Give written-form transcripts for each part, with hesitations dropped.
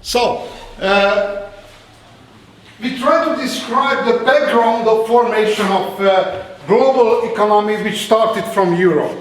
So, we try to describe the background of formation of global economy which started from Europe.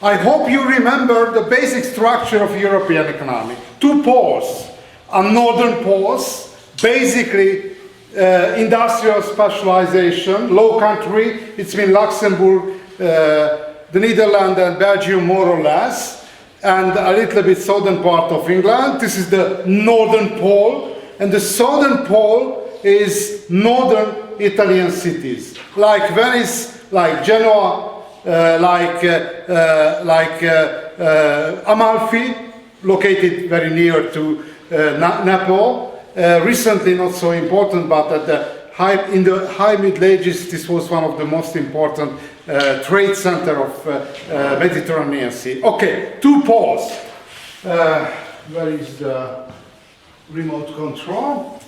I hope you remember the basic structure of European economy. Two poles, a northern poles, basically industrial specialization, low country, it's been Luxembourg, the Netherlands and Belgium more or less, and a little bit southern part of England. This is the northern pole, and the southern pole is northern Italian cities, like Venice, like Genoa, like Amalfi, located very near to Naples. Recently not so important, but in the high Middle Ages this was one of the most important trade center of Mediterranean Sea. Okay, two poles. Where is the remote control?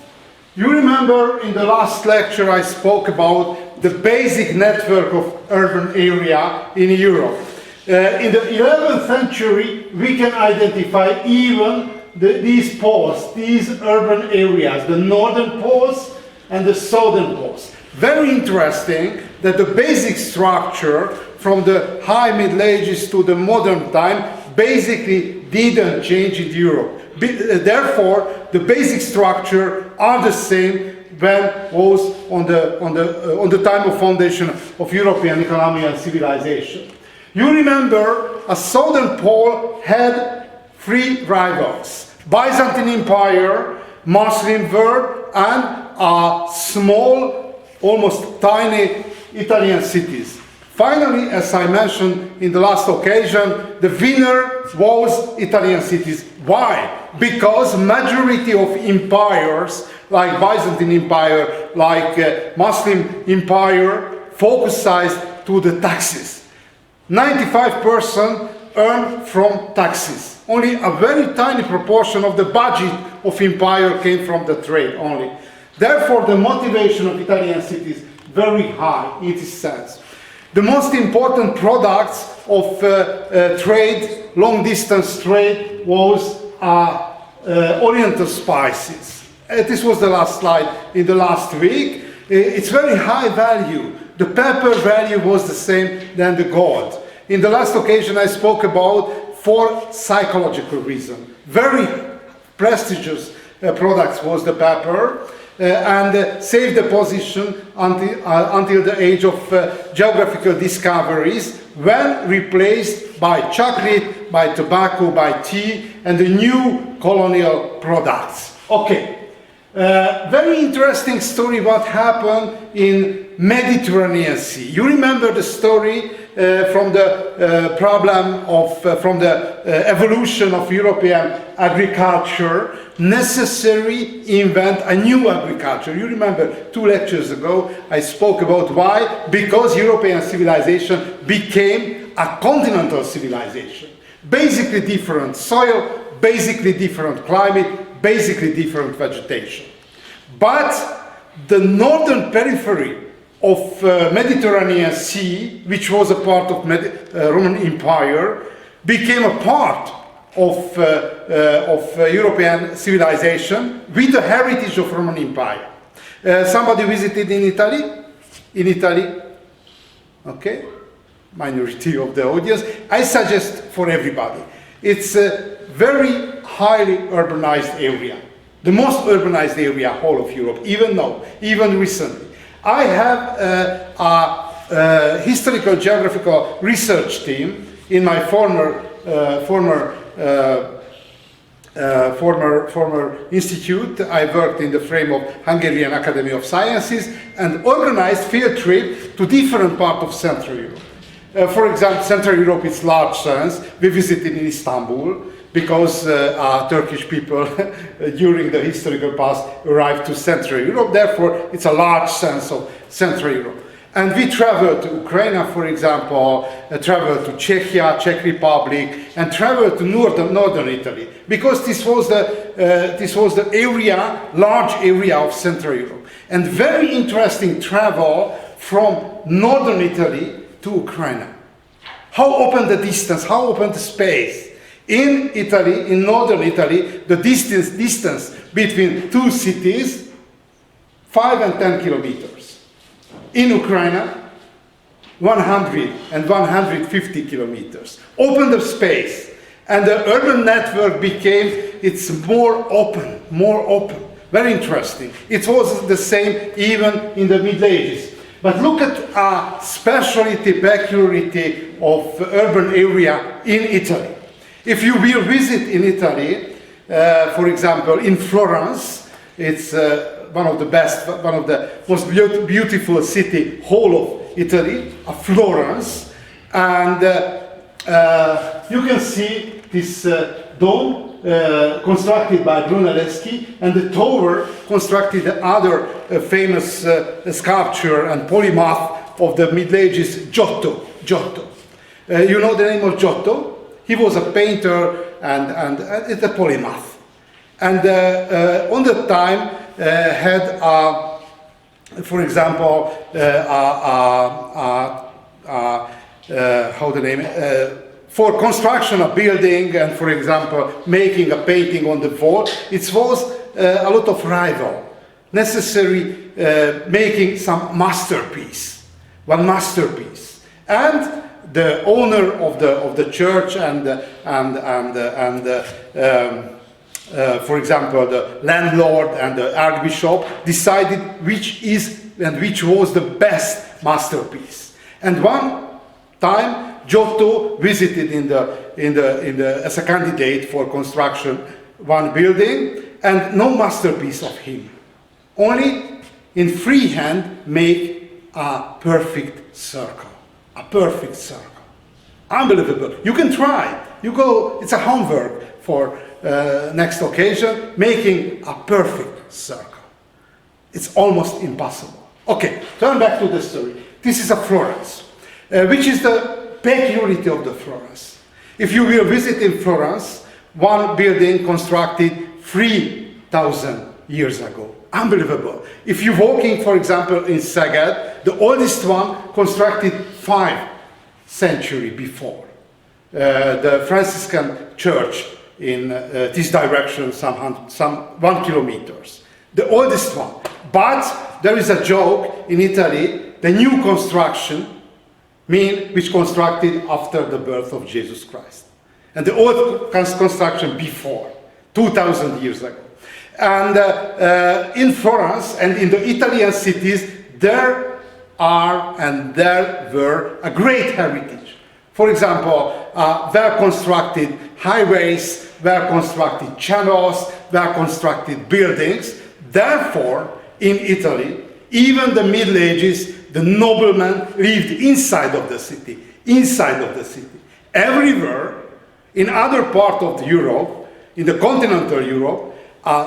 You remember in the last lecture I spoke about the basic network of urban area in Europe. In the 11th century we can identify even these poles, these urban areas, the northern poles and the southern poles. Very interesting that the basic structure from the high Middle Ages to the modern time basically didn't change in Europe. Therefore, the basic structure are the same when was on the time of foundation of European economy and civilization. You remember a southern pole had three rivals: Byzantine Empire, Muslim world, and a small, almost tiny Italian cities. Finally, as I mentioned in the last occasion, the winner was Italian cities. Why? Because majority of empires, like Byzantine Empire, like Muslim Empire, focused to the taxes. 95% earned from taxes. Only a very tiny proportion of the budget of empire came from the trade only. Therefore, the motivation of Italian cities very high in this sense. The most important products of trade, long distance trade, was Oriental spices. This was the last slide in the last week. It's very high value. The pepper value was the same than the gold. In the last occasion I spoke about for psychological reasons. Very prestigious products was the pepper and saved the position until the age of geographical discoveries, when replaced by chocolate, by tobacco, by tea and the new colonial products. Okay. Very interesting story what happened in Mediterranean Sea. You remember the story from the problem of from the evolution of European agriculture, necessary invent a new agriculture. You remember 2 lectures ago I spoke about why? Because European civilization became a continental civilization. Basically different soil, basically different climate, basically different vegetation. But the northern periphery of Mediterranean Sea, which was a part of Roman Empire, became a part of European civilization with the heritage of Roman Empire. Somebody visited in Italy? In Italy? Okay, minority of the audience. I suggest for everybody. It's a very highly urbanized area. The most urbanized area whole of Europe, even recently. I have a historical geographical research team in my former institute. I worked in the frame of Hungarian Academy of Sciences and organized field trip to different parts of Central Europe. For example, Central Europe is large sense. We visited in Istanbul because Turkish people during the historical past arrived to Central Europe. Therefore, it's a large sense of Central Europe. And we traveled to Ukraine, for example, traveled to Czechia, Czech Republic, and traveled to northern Italy, because this was the area, large area of Central Europe. And very interesting travel from northern Italy to Ukraine. How open the distance, how open the space. In Italy, in northern Italy, the distance between two cities, 5 and 10 kilometers. In Ukraine, 100 and 150 kilometers. Open the space, and the urban network became, it's more open, very interesting. It was the same even in the Middle Ages. But look at a specialty, peculiarity of urban area in Italy. If you will visit in Italy, for example, in Florence, it's one of the best, one of the most beautiful city, whole of Italy, Florence, and you can see this dome constructed by Brunelleschi, and the tower constructed the other famous sculpture and polymath of the Middle Ages, Giotto. You know the name of Giotto? He was a painter and it's a polymath. And on the time had, for example, how the name, for construction of building and, for example, making a painting on the wall, it was a lot of rival, necessary making some masterpiece, one masterpiece. And the owner of the church and for example, the landlord and the archbishop decided which was the best masterpiece. And one time, Giotto visited as a candidate for construction one building, and no masterpiece of him. Only in freehand make a perfect circle. A perfect circle. Unbelievable. You can try. You go, it's a homework for next occasion, making a perfect circle. It's almost impossible. Okay, turn back to the story. This is a Florence, which is the peculiarity of the Florence. If you will visit in Florence, one building constructed 3,000 years ago. Unbelievable. If you're walking, for example, in Szeged, the oldest one constructed 5 centuries before. The Franciscan church in this direction, some 1 kilometer. The oldest one. But there is a joke in Italy, the new construction mean which constructed after the birth of Jesus Christ. And the old construction before, 2,000 years ago. And in Florence and in the Italian cities, there were a great heritage. For example, were constructed highways, were constructed channels, were constructed buildings. Therefore, in Italy, even the Middle Ages, the noblemen lived inside of the city, Everywhere, in other part of Europe, in the continental Europe,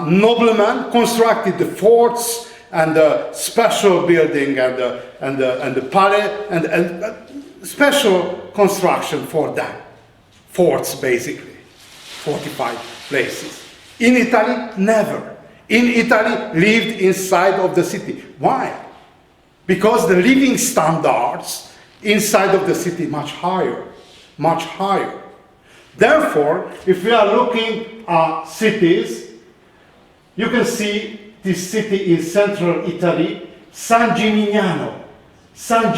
noblemen constructed the forts and the special building and the palace and special construction for them. Forts, basically, fortified places. In Italy, never. In Italy, lived inside of the city. Why? Because the living standards inside of the city much higher. Therefore, if we are looking at cities, you can see this city in central Italy, San Gimignano. San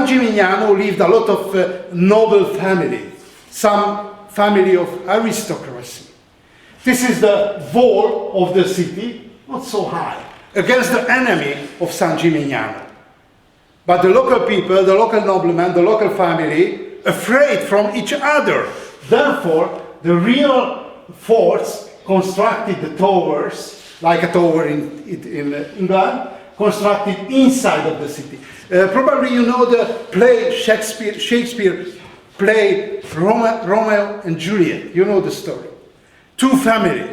Gimignano lived a lot of noble family, some family of aristocracy. This is the wall of the city, not so high, against the enemy of San Gimignano. But the local people, the local noblemen, the local family, afraid from each other. Therefore, the real forts constructed the towers, like a tower in England, constructed inside of the city. Probably you know the play Shakespeare play Romeo and Juliet. You know the story. Two families,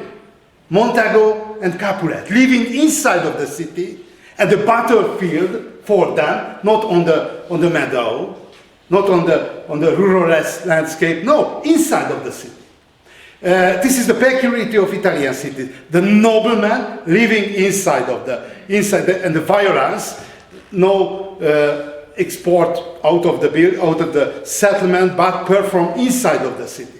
Montagu and Capulet, living inside of the city, and the battlefield for them, not on the meadow, not on the rural landscape, no, inside of the city. This is the peculiarity of Italian cities. The nobleman living inside and the violence, no export out of the settlement, but perform inside of the city.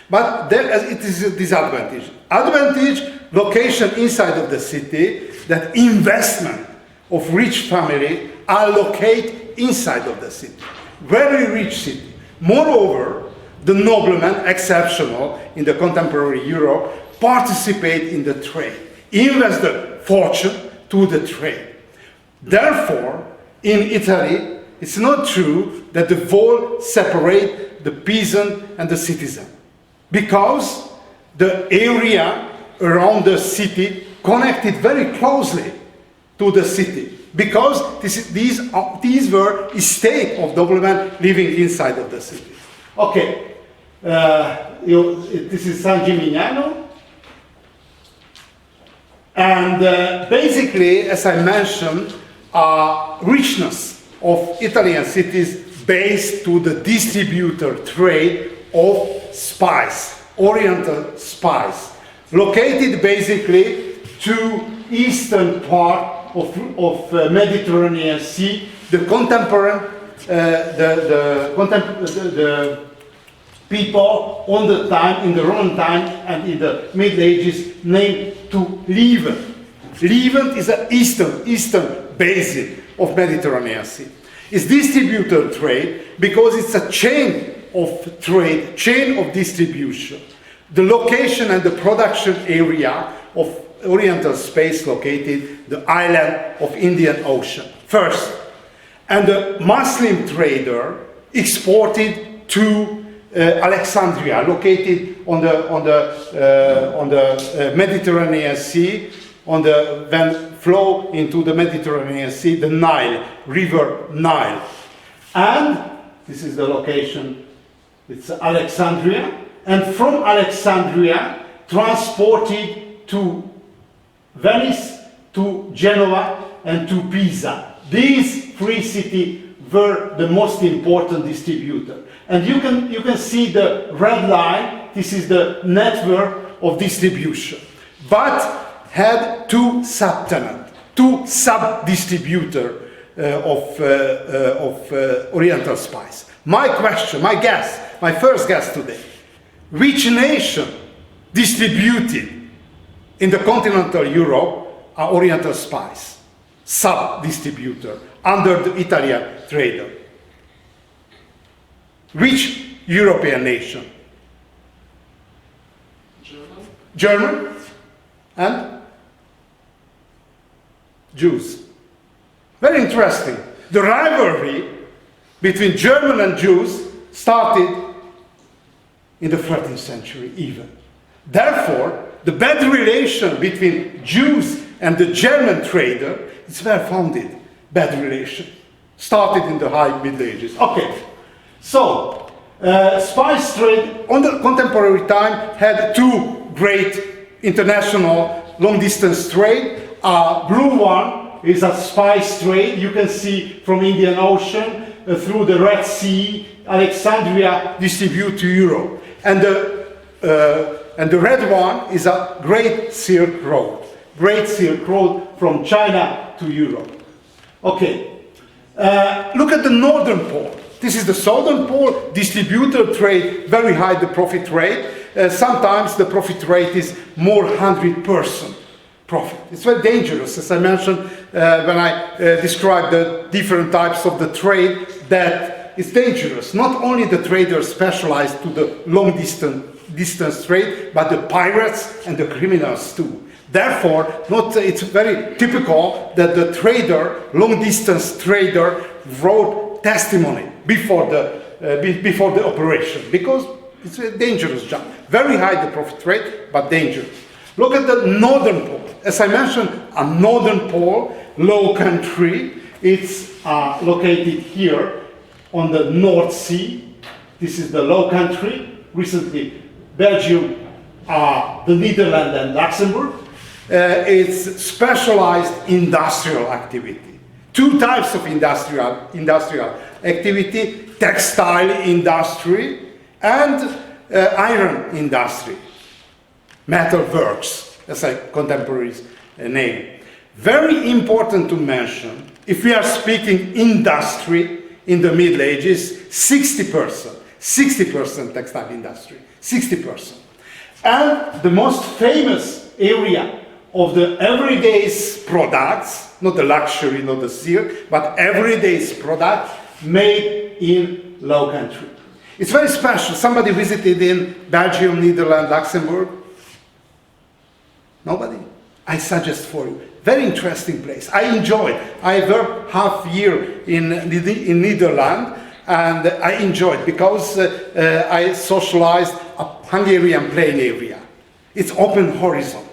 But it is a disadvantage. Advantage, location inside of the city, that investment of rich family are located inside of the city. Very rich city. Moreover, the noblemen, exceptional in the contemporary Europe, participate in the trade, invest the fortune to the trade. Therefore, in Italy, it's not true that the wall separate the peasant and the citizen, because the area around the city connected very closely to the city, because these were estate of noblemen living inside of the city. Okay, this is San Gimignano, and basically, as I mentioned, richness of Italian cities based to the distributor trade of spice, Oriental spice, located basically to eastern part of Mediterranean Sea, the contemporary, the people on the time, in the Roman time and in the Middle Ages, named to Levant. Levant is an eastern basin of Mediterranean Sea. It's distributor trade because it's a chain of trade, chain of distribution. The location and the production area of Oriental space located the island of Indian Ocean first. And the Muslim trader exported to Alexandria, located on the Mediterranean Sea, then flow into the Mediterranean Sea, the Nile, River Nile. And this is the location, it's Alexandria. And from Alexandria, transported to Venice, to Genoa, and to Pisa. These three cities were the most important distributor. And you can see the red line, this is the network of distribution. But had two subtenants, two sub-distributors of Oriental spice. My question, my guess, my first guess today, which nation distributed in the continental Europe Oriental spice? Sub-distributor under the Italian trader. Which European nation? German and Jews. Very interesting. The rivalry between German and Jews started in the 13th century even. Therefore, the bad relation between Jews and the German trader is well founded. Bad relation. Started in the high Middle Ages. Okay, so spice trade on the contemporary time had two great international long distance trade. Blue one is a spice trade. You can see from Indian Ocean through the Red Sea, Alexandria distribute to Europe. And the red one is a Great Silk Road. Great Silk Road from China to Europe. Okay, look at the northern pole. This is the southern pole, distributor trade, very high the profit rate. Sometimes the profit rate is more 100% profit. It's very dangerous, as I mentioned when I described the different types of the trade, that it's dangerous. Not only the traders specialized to the long distance trade, but the pirates and the criminals too. Therefore, it's very typical that the trader, long distance trader, wrote testimony before the operation, because it's a dangerous job. Very high the profit rate, but dangerous. Look at the northern pole. As I mentioned, a northern pole, low country. It's located here on the North Sea. This is the low country. Recently, Belgium, the Netherlands and Luxembourg. It's specialized industrial activity. Two types of industrial activity: textile industry and iron industry, metal works, as a contemporary name. Very important to mention, if we are speaking industry in the Middle Ages, 60% textile industry. 60%. And the most famous area of the everyday's products, not the luxury, not the silk, but everyday's product made in Low Country. It's very special. Somebody visited in Belgium, Netherlands, Luxembourg? Nobody? I suggest for you. Very interesting place. I enjoyed. I worked half year in Netherlands, and I enjoyed because I socialized a Hungarian plain area. It's open horizon.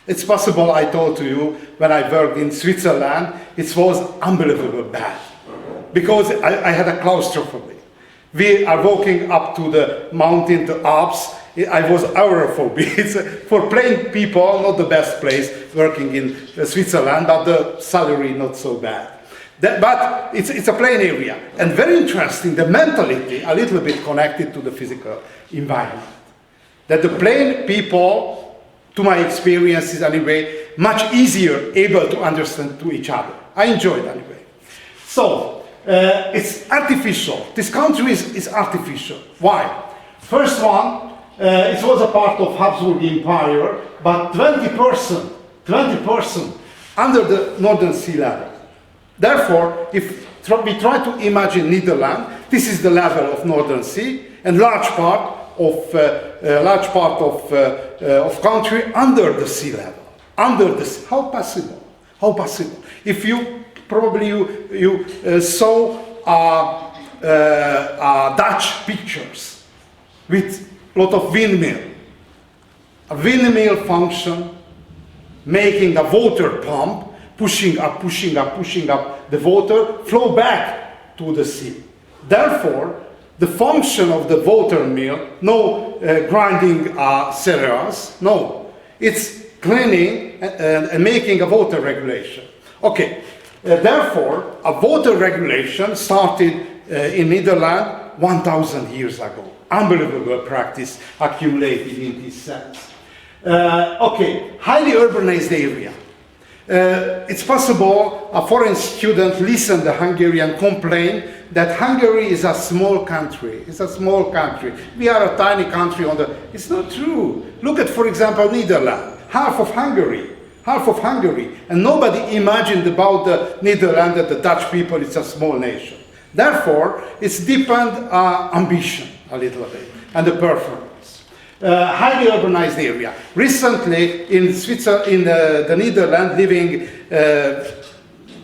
It's possible, I told to you, when I worked in Switzerland, it was unbelievable bad. Because I had a claustrophobia. We are walking up to the mountain, the Alps. I was agoraphobic. It's for plain people, not the best place working in Switzerland, but the salary not so bad. But it's a plain area. And very interesting, the mentality, a little bit connected to the physical environment. That the plain people, to my experiences anyway, much easier able to understand to each other. I enjoyed anyway. So, it's artificial. This country is artificial. Why? First one, it was a part of Habsburg Empire, but 20% under the Northern Sea level. Therefore, if we try to imagine Netherlands, this is the level of Northern Sea, and large part of country under the sea level. Under the sea. How possible? How possible? If you probably you saw Dutch pictures with a lot of windmill. A windmill function making a water pump, pushing up the water, flow back to the sea. Therefore, the function of the water mill, no grinding cereals, no. It's cleaning and making a water regulation. Okay. Therefore, a water regulation started in Netherlands 1,000 years ago. Unbelievable practice accumulated in this sense. Okay, highly urbanized area. It's possible a foreign student listen to Hungarian complain that Hungary is a small country. It's a small country. We are a tiny country on the... It's not true. Look at, for example, Netherlands. Half of Hungary, and nobody imagined about the Netherlands that the Dutch people is a small nation. Therefore, it's depend ambition a little bit and the performance. Highly urbanized area. Recently, in Switzerland, in the Netherlands, living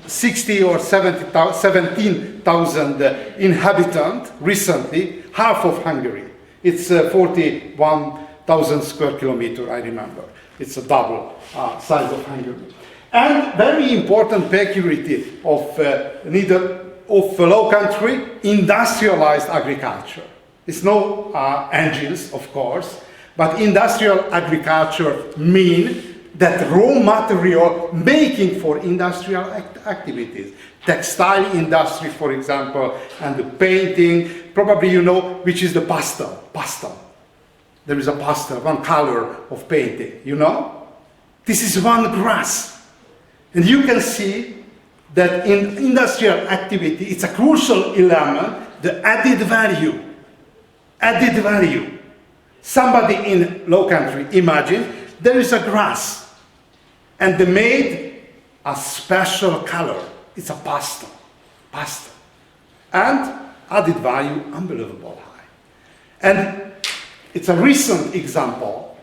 60 or 17,000 inhabitants. Recently, half of Hungary. It's 41,000 square kilometers. I remember. It's a double size of Hungary. And very important peculiarity of Low Country, industrialized agriculture. It's no engines, of course, but industrial agriculture means that raw material making for industrial activities. Textile industry, for example, and the painting. Probably you know which is the pastel. Pastel. There is a pastel, one color of painting, you know? This is one grass. And you can see that in industrial activity, it's a crucial element, the added value. Added value. Somebody in Low Country, imagine, there is a grass. And they made a special color. It's a pastel. Pastel. And added value, unbelievable high. And it's a recent example.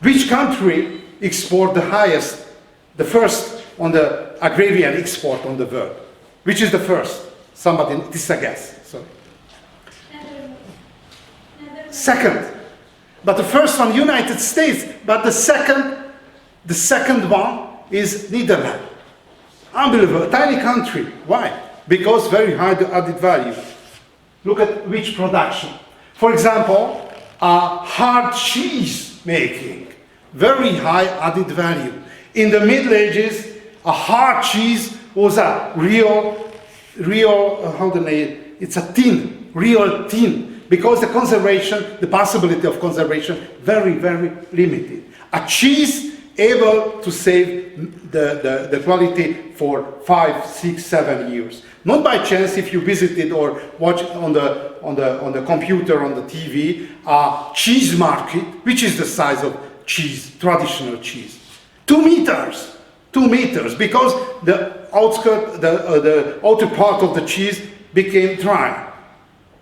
Which country export the highest, the first on the agrarian export on the world? Which is the first? Somebody, this is a guess, sorry. Second. But the first one, United States. But the second one is Netherlands. Unbelievable, tiny country. Why? Because very high added value. Look at which production. For example, hard cheese making, very high added value. In the Middle Ages, a hard cheese was a real, it's a tin, real tin, because the conservation, the possibility of conservation, very, very limited. A cheese able to save the quality for 5, 6, 7 years. Not by chance if you visited or watch on on the computer, on the TV, a cheese market, which is the size of cheese, traditional cheese. 2 meters, 2 meters, because the outskirt, the outer part of the cheese became dry.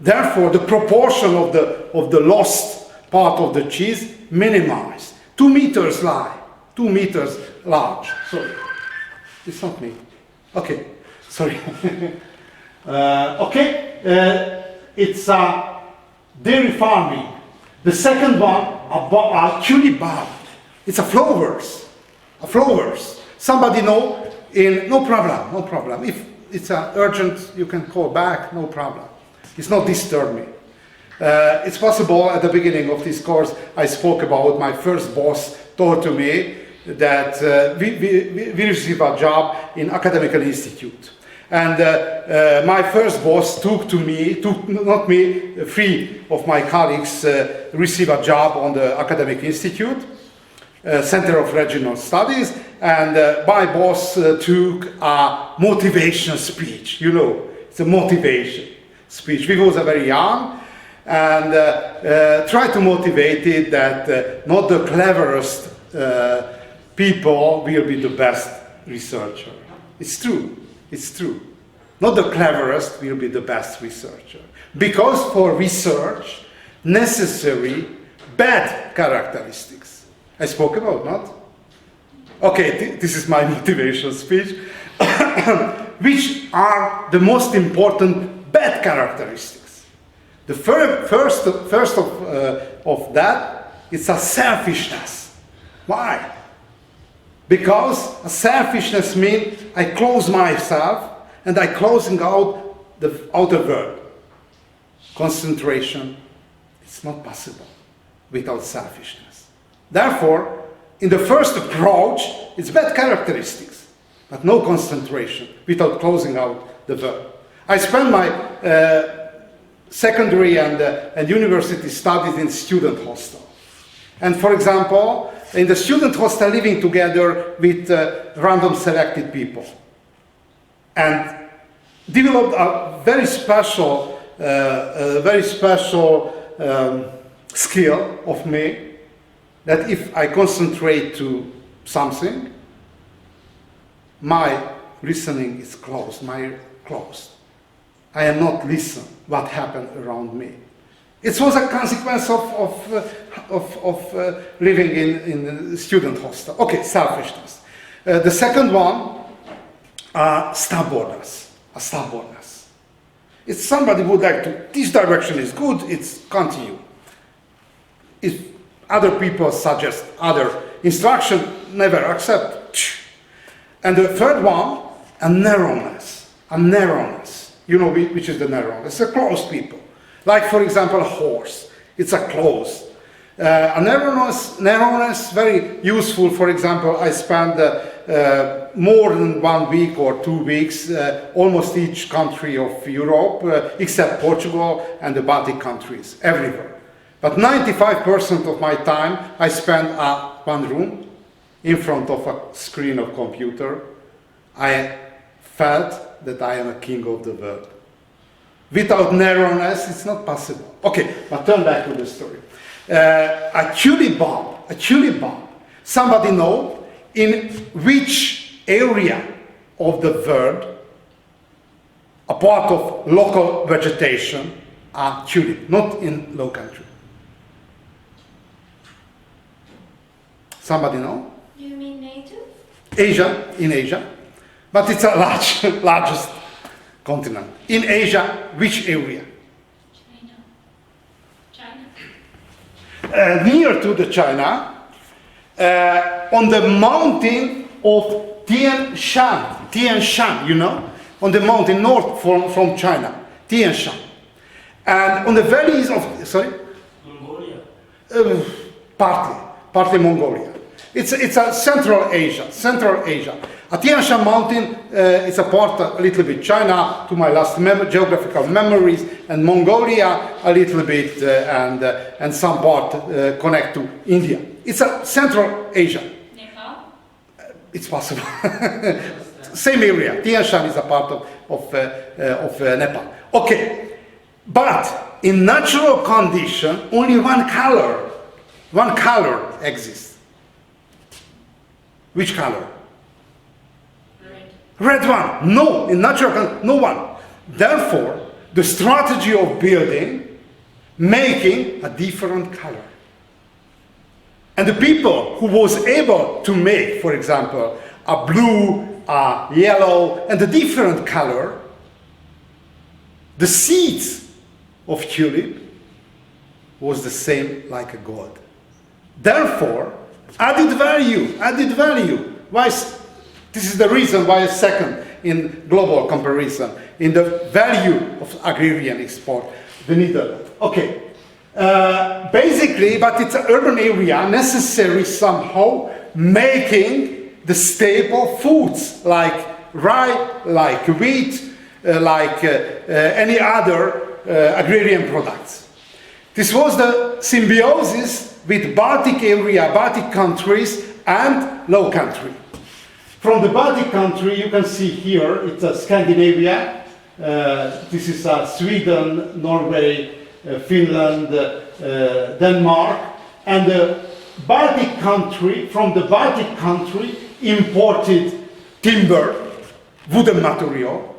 Therefore, the proportion of the lost part of the cheese minimized. 2 meters high, 2 meters large. Sorry, it's not me. Okay, sorry. It's dairy farming. The second one, a tulip bulb. It's a flowers. Somebody know? No problem, no problem. If it's urgent, you can call back, no problem. It's not disturb me. It's possible at the beginning of this course, I spoke about my first boss told to me that we receive a job in academical institute. And my first boss took not me, 3 of my colleagues receive a job on the academic institute, Center of Regional Studies, and my boss took a motivation speech. You know, it's a motivation speech. We was very young, and tried to motivate it that not the cleverest people will be the best researcher. It's true. It's true. Not the cleverest will be the best researcher. Because for research, necessary bad characteristics. I spoke about, not? Okay, this is my motivation speech. Which are the most important bad characteristics? The first of that is a selfishness. Why? Because a selfishness means I close myself and I closing out the outer world. Concentration, it's not possible without selfishness. Therefore, in the first approach, it's bad characteristics, but no concentration without closing out the world. I spent my secondary and university studies in student hostel. And for example, in the student hostel living together with random selected people. And developed a very special skill of me, that if I concentrate to something, my listening is closed, I am not listening what happened around me. It was a consequence of living in student hostel. Okay, selfishness. The second one, stubbornness. If somebody would like to, this direction is good, it's continue. If other people suggest other instruction, never accept. And the third one, a narrowness. You know which is the narrowness? It's a closed people. Like, for example, a horse. It's a close. A narrowness, very useful. For example, I spent more than 1 week or 2 weeks, almost each country of Europe, except Portugal and the Baltic countries, everywhere. But 95% of my time, I spent one room in front of a screen of computer. I felt that I am a king of the world. Without narrowness, it's not possible. Okay, but turn back to the story. A tulip bulb. Somebody know in which area of the world, a part of local vegetation, are tulip, not in low country. Somebody know? You mean native? Asia, in Asia. But it's a largest continent. In Asia, which area? China. Near to the China, on the mountain of Tian Shan, you know, on the mountain north from China, Tian Shan. And on the valleys of, Mongolia. Partly Mongolia. It's a Central Asia. A Tian Shan mountain is a part a little bit China, to my last geographical memories, and Mongolia a little bit, and some part connect to India. It's a Central Asia. Nepal? It's possible. Same area. Tian Shan is a part of Nepal. Okay, but in natural condition, only one color exists. Which color? Red one. No, in natural, no one. Therefore, the strategy of building, making a different color. And the people who was able to make, for example, a blue, a yellow, and a different color, the seeds of tulip was the same like a gold. Therefore, added value. Why? This is the reason why it's second in global comparison, in the value of agrarian export, the Netherlands. Okay. Basically, but it's an urban area necessary somehow making the staple foods like rye, like wheat, like any other agrarian products. This was the symbiosis with Baltic area, Baltic countries and Low Country. From the Baltic country, you can see here, it's Scandinavia. This is Sweden, Norway, Finland, Denmark, and the Baltic country, from the Baltic country, imported timber, wooden material.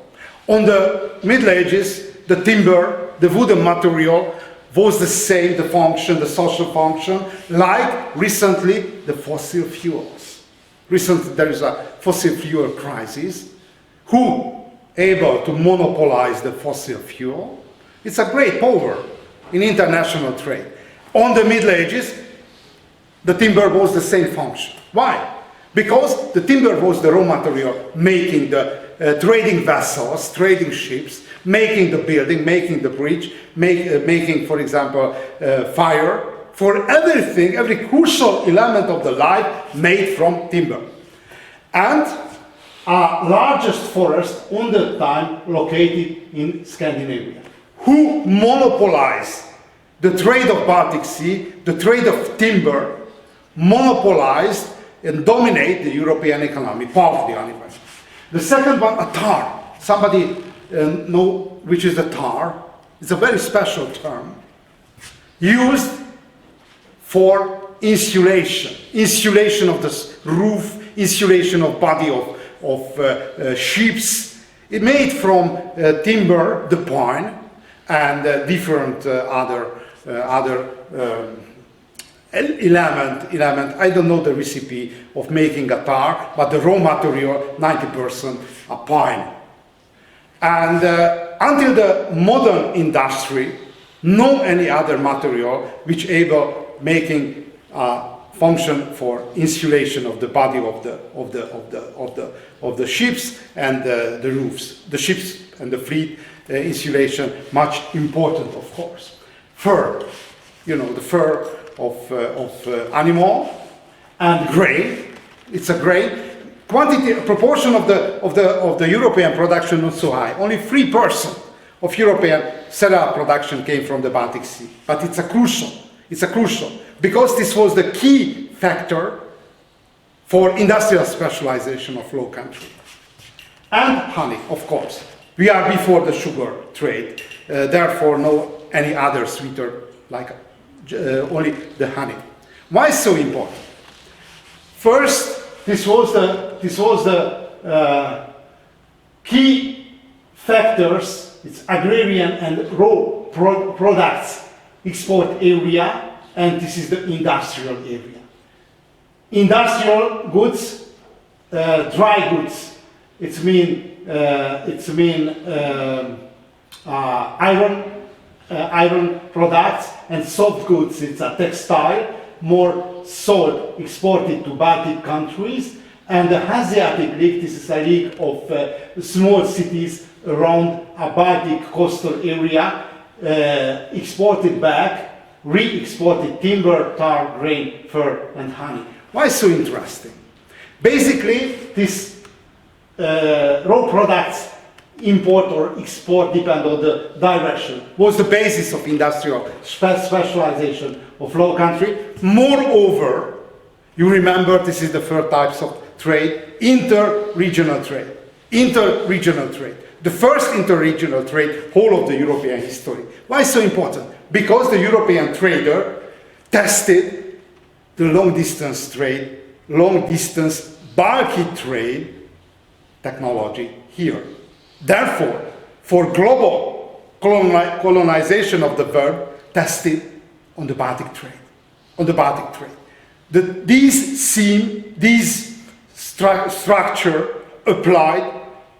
On the Middle Ages, the timber, the wooden material was the same, the function, the social function, like recently the fossil fuels. Recently there is a fossil fuel crisis. Who able to monopolize the fossil fuel? It's a great power in international trade. On the Middle Ages, the timber was the same function. Why? Because the timber was the raw material making the trading vessels, trading ships, making the building, making the bridge, making, for example, fire, for everything, every crucial element of the life made from timber. And our largest forest on the time located in Scandinavia. Who monopolized the trade of Baltic Sea, the trade of timber, monopolized and dominate the European economy, partly anyway. The second one, a tar. Somebody know which is the tar? It's a very special term used for insulation. Insulation of the roof, insulation of body of ships. It made from timber, the pine, and different other element. I don't know the recipe of making a tar, but the raw material, 90% a pine. And until the modern industry, no any other material which able making function for insulation of the body of the ships and the roofs. The ships and the fleet insulation much important, of course. Fur, you know, the fur of animal, and grain. It's a grain. Quantity, proportion of the European production not so high. Only 3% of European cereal production came from the Baltic Sea. But it's a crucial. Because this was the key factor for industrial specialization of Low Country. And honey, of course. We are before the sugar trade, therefore no any other sweeter like only the honey. Why so important? First, this was the key factors. It's agrarian and raw products export area, and this is the industrial area. Industrial goods, dry goods. It's mean iron products, and soft goods. It's a textile, more sold, exported to Baltic countries, and the Hanseatic League. This is a league of small cities around a Baltic coastal area, exported back, re-exported timber, tar, grain, fur, and honey. Why so interesting? Basically, this raw products import or export depend on the direction. Was the basis of industrial specialization of Low Country. Moreover, you remember this is the third types of trade, inter-regional trade. The first interregional trade, whole of the European history. Why so important? Because the European trader tested the long-distance trade, long-distance bulky trade technology here. Therefore, for global colonization of the world, tested on the Baltic trade, on the Baltic trade. These structure applied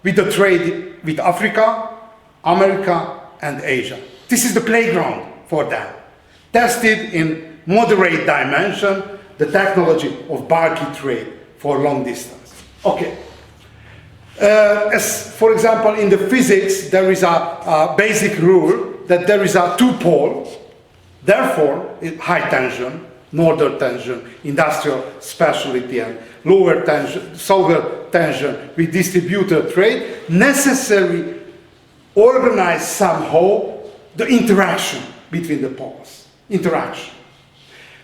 with the trade with Africa, America, and Asia. This is the playground for them. Tested in moderate dimension, the technology of bulky trade for long distance. Okay. As for example, in the physics, there is a basic rule that there is a two-pole. Therefore, high tension, northern tension, industrial specialty, and lower tension, southern tension with distributed trade, necessary organize somehow the interaction between the poles. Interaction.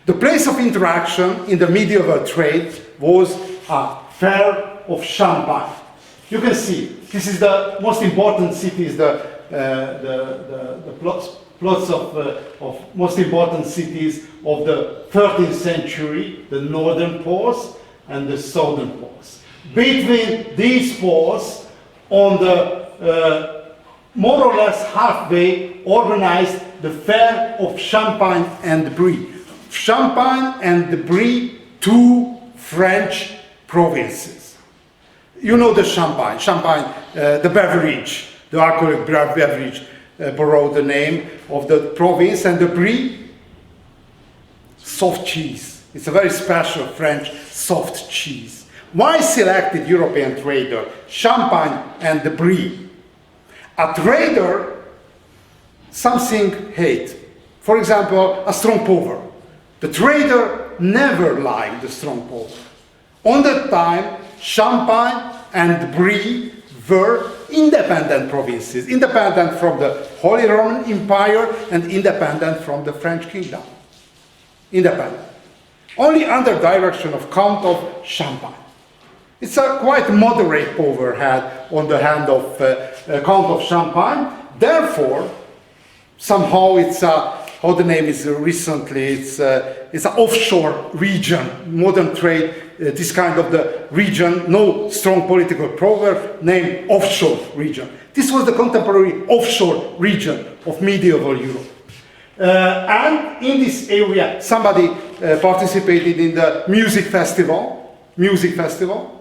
The place of interaction in the medieval trade was a fair of Champagne. You can see, this is the most important cities, the plots of most important cities of the 13th century, the northern poles and the southern poles. Between these poles, on the more or less halfway, organized the fair of Champagne and Brie. Champagne and Brie, two French provinces. You know the Champagne, the beverage, the alcoholic beverage borrowed the name of the province, and the Brie, soft cheese. It's a very special French soft cheese. Why selected European trader Champagne and the Brie? A trader, something hate. For example, a strong power. The trader never liked the strong power. On that time, Champagne and Brie were independent provinces, independent from the Holy Roman Empire and independent from the French kingdom. Independent. Only under direction of Count of Champagne. It's a quite moderate power had on the hand of Count of Champagne. Therefore, somehow it's a, how the name is recently, it's an offshore region, modern trade, this kind of the region, no strong political power, named offshore region. This was the contemporary offshore region of medieval Europe. And in this area, somebody participated in the music festival. Music festival?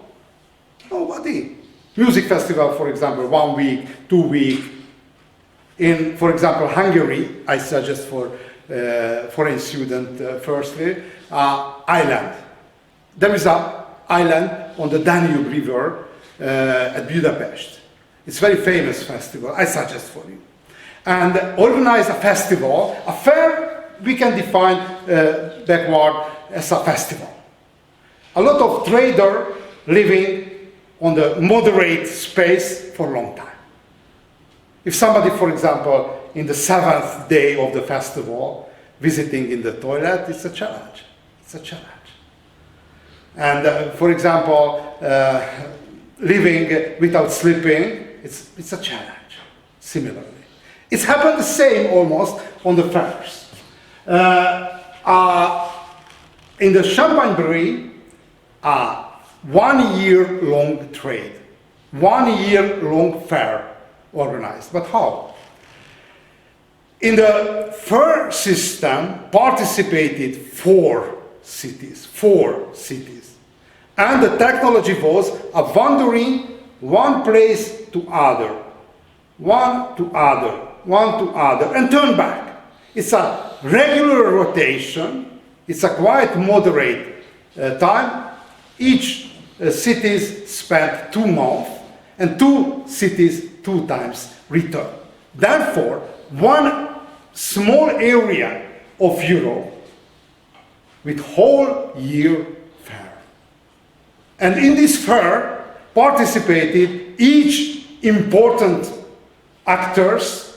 Nobody. Music festival, for example, 1 week, 2 weeks. In, for example, Hungary, I suggest for foreign student, firstly, island. There is an island on the Danube River at Budapest. It's a very famous festival, I suggest for you. And organize a festival, a fair, we can define backward as a festival. A lot of trader living on the moderate space for a long time. If somebody, for example, in the 7th day of the festival, visiting in the toilet, it's a challenge. It's a challenge. And for example, living without sleeping, it's a challenge, similarly. It's happened the same almost on the fairs. In the Champagne Brie, 1 year long trade, 1 year long fair organized. But how? In the fair system participated 4 cities. And the technology was a wandering one place to other, one to other, and turn back. It's a regular rotation. It's a quite moderate time. Each cities spent 2 months, and 2 cities 2 times return. Therefore, one small area of Europe with whole year fair. And in this fair participated each important actors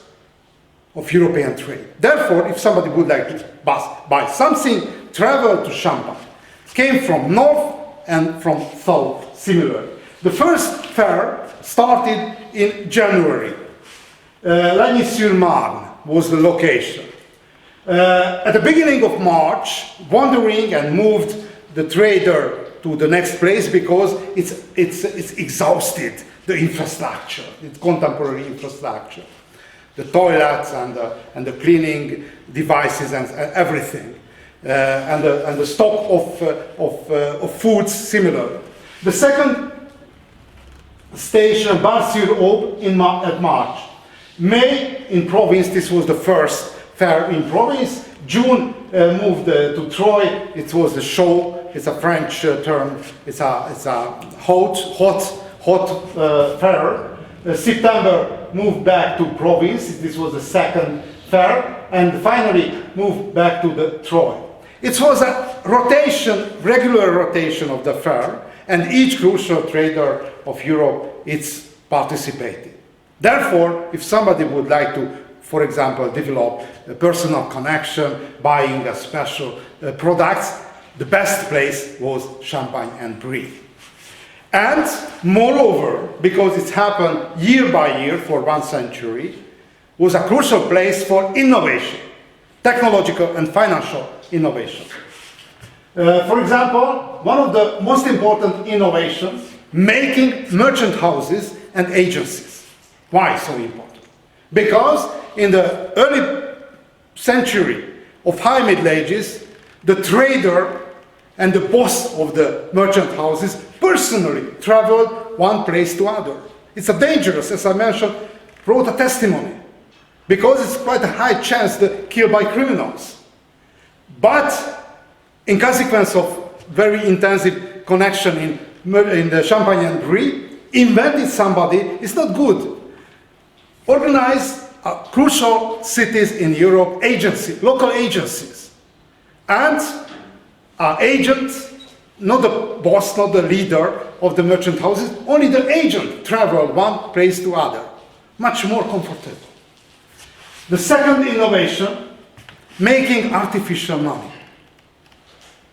of European trade. Therefore, if somebody would like to buy something, travel to Champagne. It came from north and from south, similarly. The first fair started in January. Lagny-sur-Marne was the location. At the beginning of March, wandering and moved the trader to the next place because it's exhausted, the infrastructure, its contemporary infrastructure, the toilets and the cleaning devices and everything, and the stock of foods similar. The second station, Bar-sur-Aube, at March. May in province, this was the first fair in province. June moved to Troyes. It was the show. It's a French term. It's a hot fair. September moved back to province. This was the second fair, and finally moved back to the Troyes. It was a rotation, regular rotation of the fair, and each crucial trader of Europe it's participated. Therefore, if somebody would like to, for example, develop a personal connection, buying a special products, the best place was Champagne and Brie. And moreover, because it's happened year by year for 1 century, was a crucial place for innovation, technological and financial innovation. For example, one of the most important innovations, making merchant houses and agencies. Why so important? Because in the early century of High Middle Ages, the trader and the boss of the merchant houses personally traveled one place to other. It's a dangerous, as I mentioned, wrote a testimony, because it's quite a high chance to kill by criminals. But in consequence of very intensive connection in the Champagne and Brie, invented somebody, it's not good. Organize crucial cities in Europe, local agencies. And our agent, not the boss, not the leader of the merchant houses, only the agent traveled one place to other. Much more comfortable. The second innovation, making artificial money.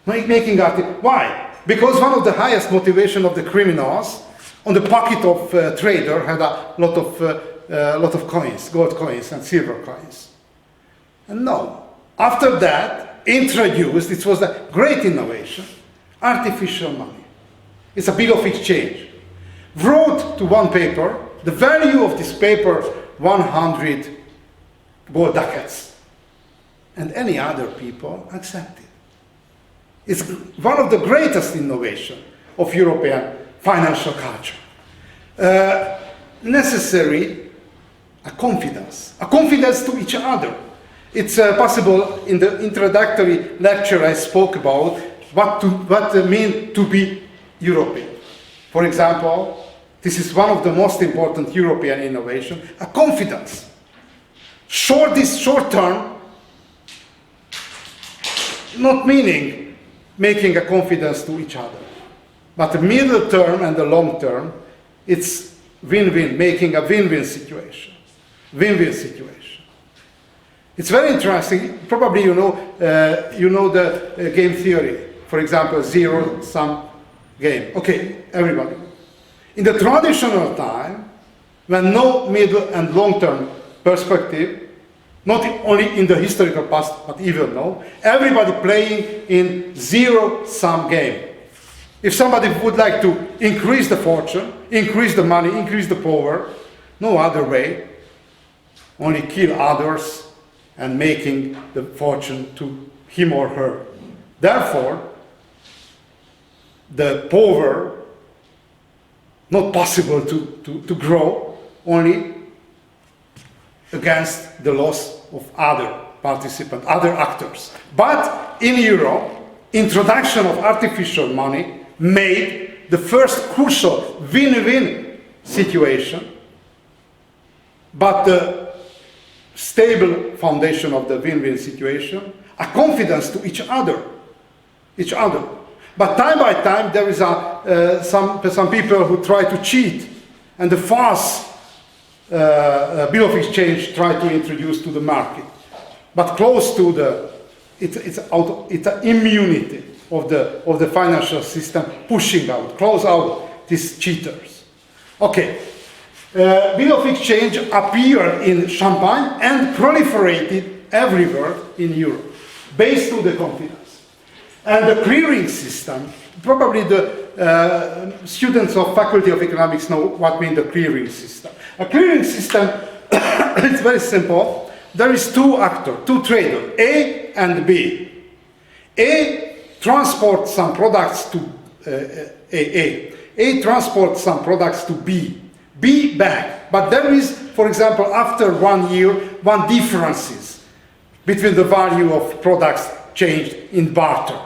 Why? Because one of the highest motivation of the criminals on the pocket of trader had a lot of coins, gold coins and silver coins. And no, after that, introduced, it was a great innovation, artificial money. It's a bill of exchange. Wrote to one paper, the value of this paper, 100 gold ducats. And any other people accepted. It's one of the greatest innovations of European financial culture. Necessary a confidence to each other. It's possible in the introductory lecture I spoke about what it means to be European. For example, this is one of the most important European innovations, a confidence. This short term, not meaning making a confidence to each other, but the middle term and the long term, it's win-win, making a win-win situation. Win-win situation. It's very interesting. Probably you know the game theory. For example, zero-sum game. Okay, everybody. In the traditional time, when no middle and long-term perspective, not only in the historical past, but even now, everybody playing in zero-sum game. If somebody would like to increase the fortune, increase the money, increase the power, no other way, only kill others and making the fortune to him or her. Therefore, the power, not possible to grow, only against the loss of other participants, other actors. But in Europe, introduction of artificial money made the first crucial win-win situation, but the stable foundation of the win-win situation, a confidence to each other. But time by time there is some people who try to cheat, and the false bill of exchange try to introduce to the market. But close to it's an immunity of the financial system pushing out, close out these cheaters. Okay, bill of exchange appeared in Champagne and proliferated everywhere in Europe, based on the confidence. And the clearing system, probably the students of Faculty of Economics know what means the clearing system. A clearing system, it's very simple. There is two actors, two traders, A and B. A transports some products to A transports some products to B. B back. But there is, for example, after 1 year, one differences between the value of products changed in barter.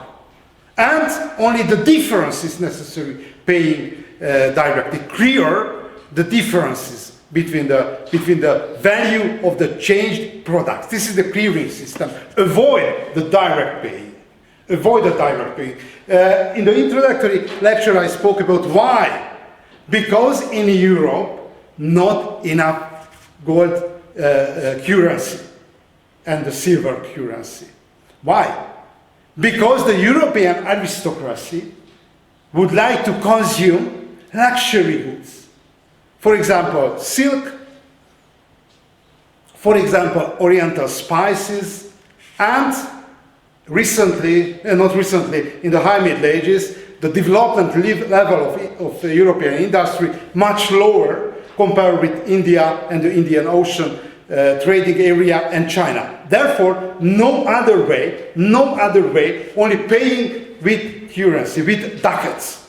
And only the difference is necessary paying directly. Clear the differences between the value of the changed products. This is the clearing system. Avoid the direct paying. Avoid the direct paying. In the introductory lecture I spoke about why. Because in Europe, not enough gold currency and the silver currency. Why? Because the European aristocracy would like to consume luxury goods. For example, silk, for example, oriental spices, and recently, not recently, in the high Middle Ages, the development level of the European industry much lower compared with India and the Indian Ocean trading area and China. Therefore, no other way, only paying with currency, with ducats.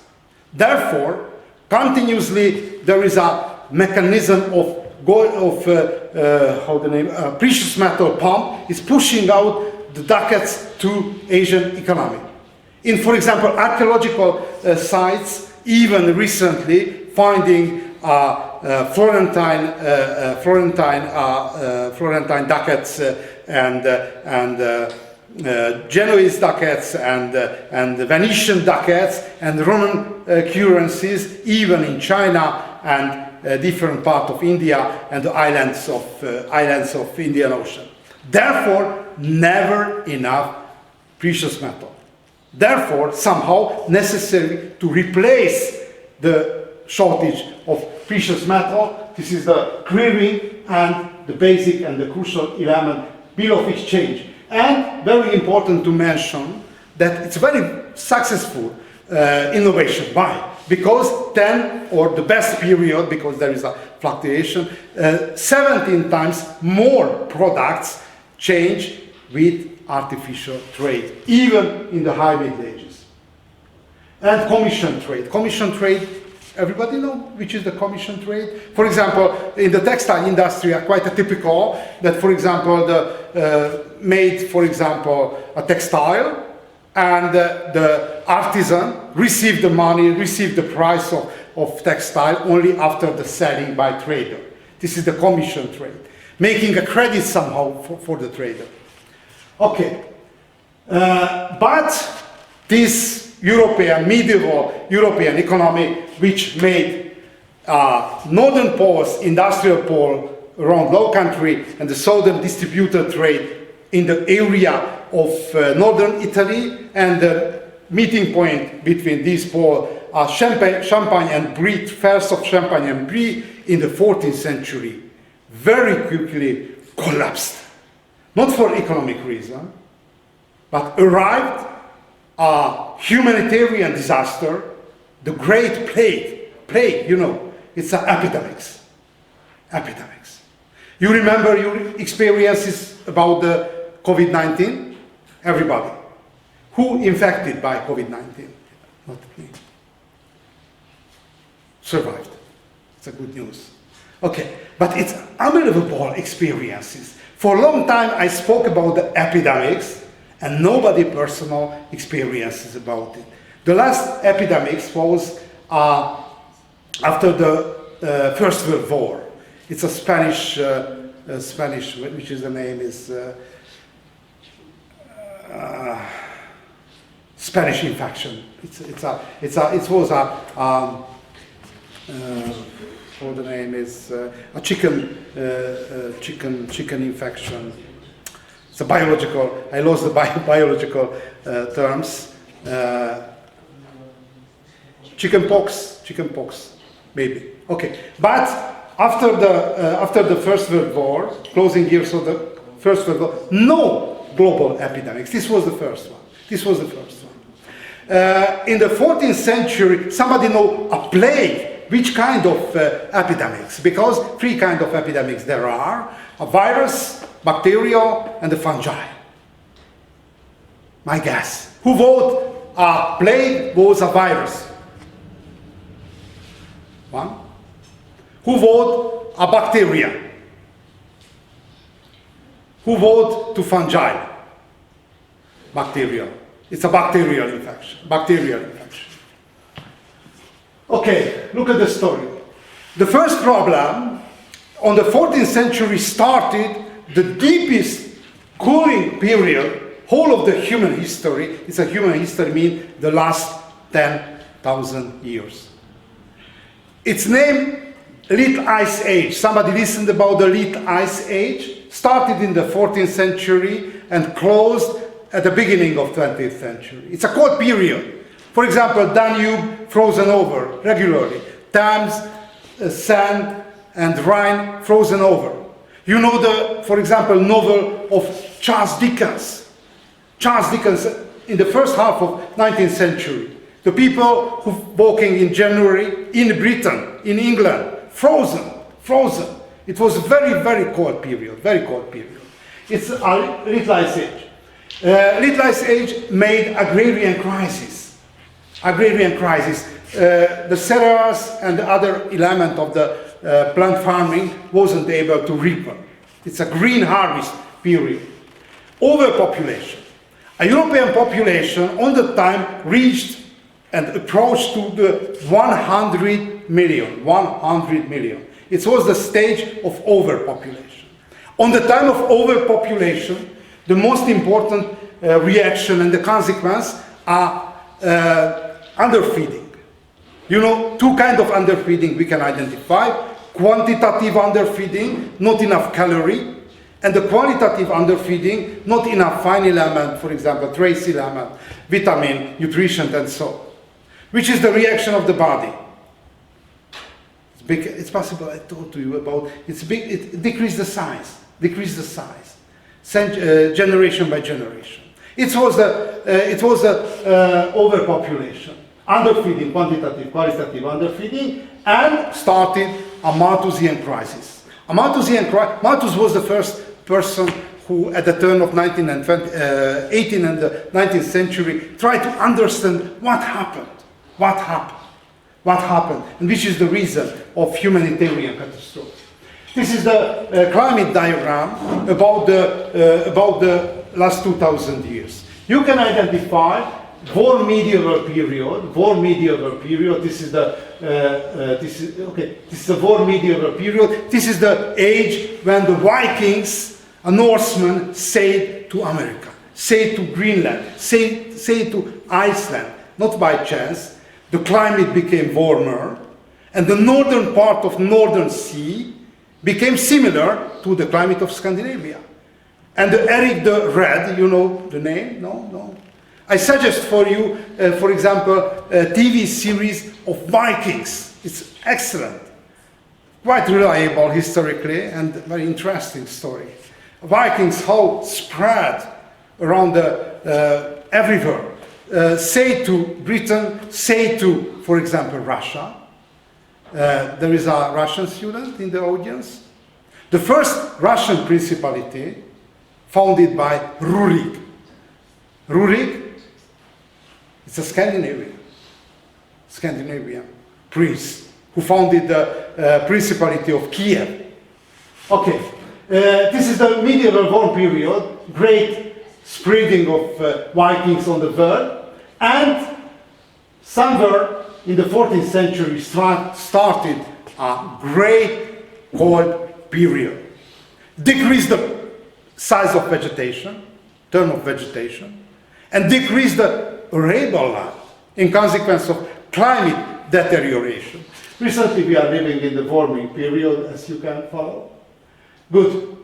Therefore, continuously there is a mechanism of precious metal pump is pushing out the ducats to Asian economy. In, for example, archaeological sites, even recently finding Florentine ducats and Genoese ducats and Venetian ducats and Roman currencies, even in China and different part of India and the islands of Indian Ocean. Therefore, never enough precious metal. Therefore, somehow necessary to replace the shortage of precious metal. This is the clearing and the basic and the crucial element, bill of exchange. And very important to mention that it's very successful innovation. Why? Because 10 or the best period, because there is a fluctuation, 17 times more products change with artificial trade, even in the high Middle Ages. And commission trade. Commission trade, everybody know which is the commission trade? For example, in the textile industry are quite a typical that, for example, made, for example, a textile, and the artisan received the money, received the price of textile only after the selling by trader. This is the commission trade, making a credit somehow for the trader. Okay, but this medieval European economy, which made northern poles, industrial pole around Low Country and the southern distributor trade in the area of northern Italy, and the meeting point between these poles are Champagne and Brie, first of Champagne and Brie in the 14th century, very quickly collapsed. Not for economic reason, but arrived a humanitarian disaster, the Great Plague, you know, it's an epidemics. You remember your experiences about the COVID-19? Everybody. Who infected by COVID-19? Not me. Survived. It's a good news. Okay, but it's unbelievable experiences. For a long time I spoke about the epidemics and nobody personal experiences about it. The last epidemics was after the First World War. It's a Spanish, which is the name is Spanish infection. It was what the name is a chicken infection. It's a biological. I lost the biological terms. Chickenpox, maybe. Okay, but after the First World War, closing years of the First World War, no global epidemics. This was the first one. In the 14th century, somebody know a plague, which kind of epidemics? Because three kinds of epidemics there are: a virus, bacteria, and the fungi. My guess. Who vote a plague was a virus? One. Who vote a bacteria? Who vote to fungi? Bacterial. It's a bacterial infection. Okay, look at the story. The first problem on the 14th century started the deepest cooling period whole of the human history. It's a human history mean the last 10,000 years. Its name, Little Ice Age. Somebody listened about the Little Ice Age? Started in the 14th century and closed at the beginning of 20th century. It's a cold period. For example, Danube frozen over regularly. Thames, Seine and Rhine frozen over. You know the, for example, novel of Charles Dickens. Charles Dickens in the first half of 19th century. The people who walking in January in Britain, in England, frozen. It was a very, very cold period, It's a Little Ice Age. Little Ice Age made agrarian crisis. The cereals and the other element of the plant farming wasn't able to ripen. It's a green harvest period. Overpopulation. A European population on the time reached and approached to the 100 million. It was the stage of overpopulation. On the time of overpopulation, the most important reaction and the consequence are underfeeding. You know, two kinds of underfeeding we can identify. Quantitative underfeeding, not enough calorie, and the qualitative underfeeding, not enough fine element, for example, trace element, vitamin, nutrition, and so on. Which is the reaction of the body. It's possible, I told to you about, it decreased the size, generation by generation. It was a overpopulation, underfeeding, quantitative, qualitative underfeeding, and started a Malthusian crisis. Malthus was the first person who, at the turn of 18th and the 19th century, tried to understand what happened, and which is the reason of humanitarian catastrophe. This is the climate diagram about the last 2,000 years. You can identify warm medieval period. This is the warm medieval period. This is the age when the Vikings, a Norseman, sailed to America, sailed to Greenland, sailed to Iceland. Not by chance. The climate became warmer, and the northern part of Northern Sea became similar to the climate of Scandinavia. And Eric the Red, you know the name? No? I suggest for you, for example, a TV series of Vikings. It's excellent, quite reliable historically, and very interesting story. Vikings, how spread around everywhere. Say to Britain, say to, for example, Russia. There is a Russian student in the audience. The first Russian principality founded by Rurik. Rurik, it's a Scandinavian prince who founded the Principality of Kiev. Okay, this is the medieval warm period, great spreading of Vikings on the world, and somewhere in the 14th century started a great cold period. Decreased the size of vegetation, term of vegetation, and decreased the arable land in consequence of climate deterioration. Recently we are living in the warming period, as you can follow. Good.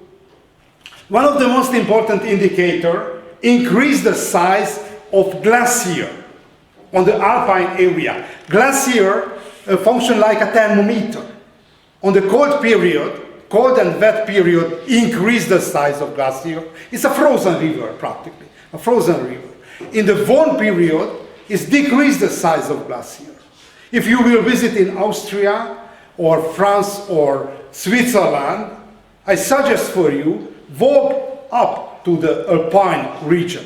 One of the most important indicators, increase the size of glacier on the alpine area. Glacier function like a thermometer. On the cold period, cold and wet period increase the size of glacier. It's a frozen river practically, a frozen river. In the warm period, it's decrease the size of glacier. If you will visit in Austria or France or Switzerland, I suggest for you, walk up to the alpine region.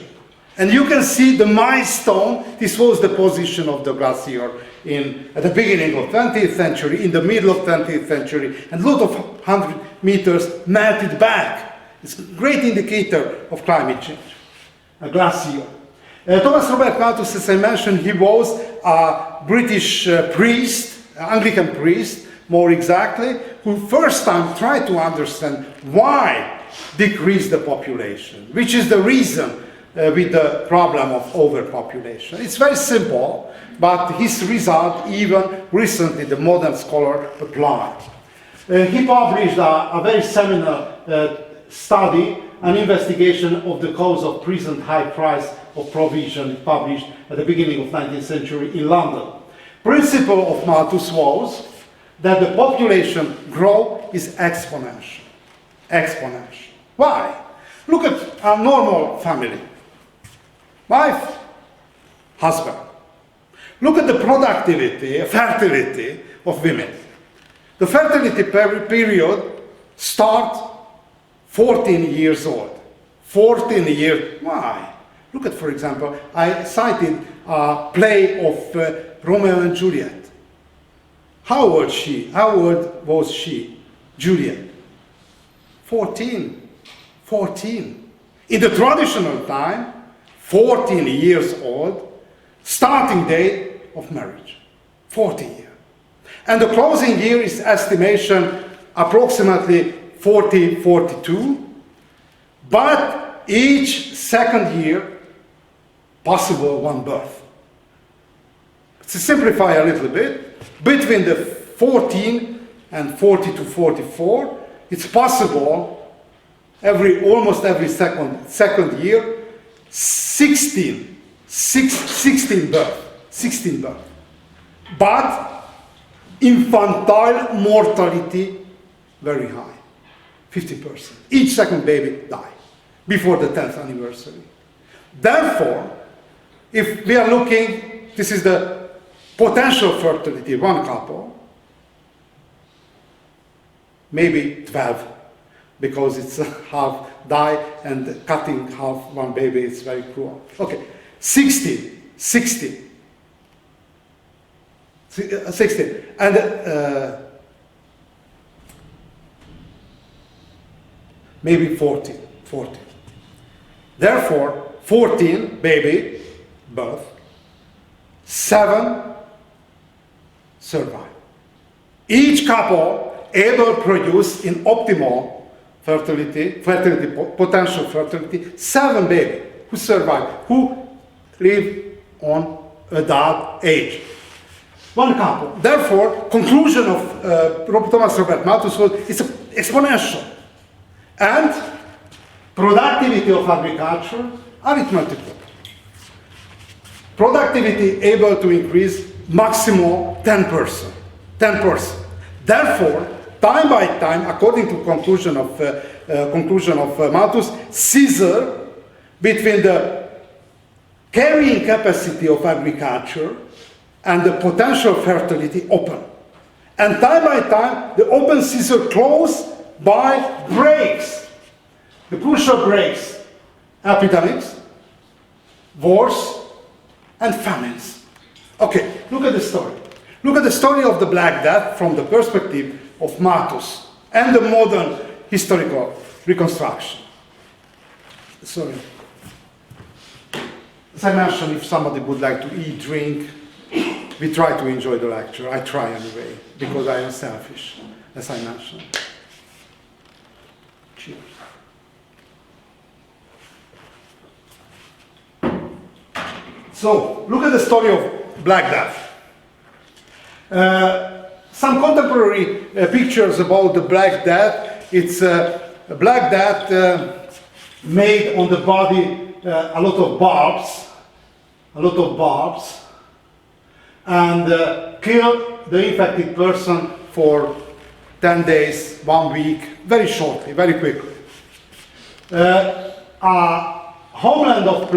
And you can see the milestone. This was the position of the glacier at the beginning of 20th century, in the middle of 20th century, and a lot of 100 meters melted back. It's a great indicator of climate change, a glacier. Thomas Robert Malthus, as I mentioned, he was a British priest, Anglican priest, more exactly, who first time tried to understand why decrease the population, which is the reason with the problem of overpopulation. It's very simple, but his result even recently the modern scholar applied. He published a very seminal study, an investigation of the cause of present high price of provision, published at the beginning of 19th century in London. Principle of Malthus was that the population growth is exponential. Exponential. Why? Look at a normal family. Wife, husband. Look at the productivity, fertility of women. The fertility period starts 14 years old. 14 years. Why? Look at, for example, I cited a play of Romeo and Juliet. How old was she? Juliet. 14. 14. In the traditional time, 14 years old, starting date of marriage. 14 years. And the closing year is estimation approximately 40, 42. But each second year, possible one birth. To simplify a little bit, between the 14 and 40 to 44, it's possible almost every second year, 16 birth. 16 birth. But infantile mortality very high, 50%. Each second baby die before the 10th anniversary. Therefore, if we are looking, this is the potential fertility, one couple, maybe 12, because it's half die and cutting half one baby is very cruel. Okay, 16, and maybe 40. Therefore, 14 baby birth, 7 survive. Each couple able to produce in optimal potential fertility, 7 baby who survive, who live on adult age. One couple. Therefore, conclusion of Thomas Robert Malthus was it's exponential. And productivity of agriculture, arithmetical. Productivity able to increase maximal 10%. 10%. Therefore, time by time, according to conclusion of Malthus, scissor between the carrying capacity of agriculture and the potential fertility open. And time by time, the open scissor closed by breaks. The crucial breaks, epidemics, wars, and famines. Okay, look at the story. Look at the story of the Black Death from the perspective of Malthus and the modern historical reconstruction. Sorry. As I mentioned, if somebody would like to eat, drink, we try to enjoy the lecture. I try anyway, because I am selfish, as I mentioned. Cheers. So, look at the story of Black Death. Some contemporary pictures about the Black Death. It's a Black Death made on the body a lot of barbs, and kill the infected person for 10 days, 1 week, very shortly, very quickly. A homeland of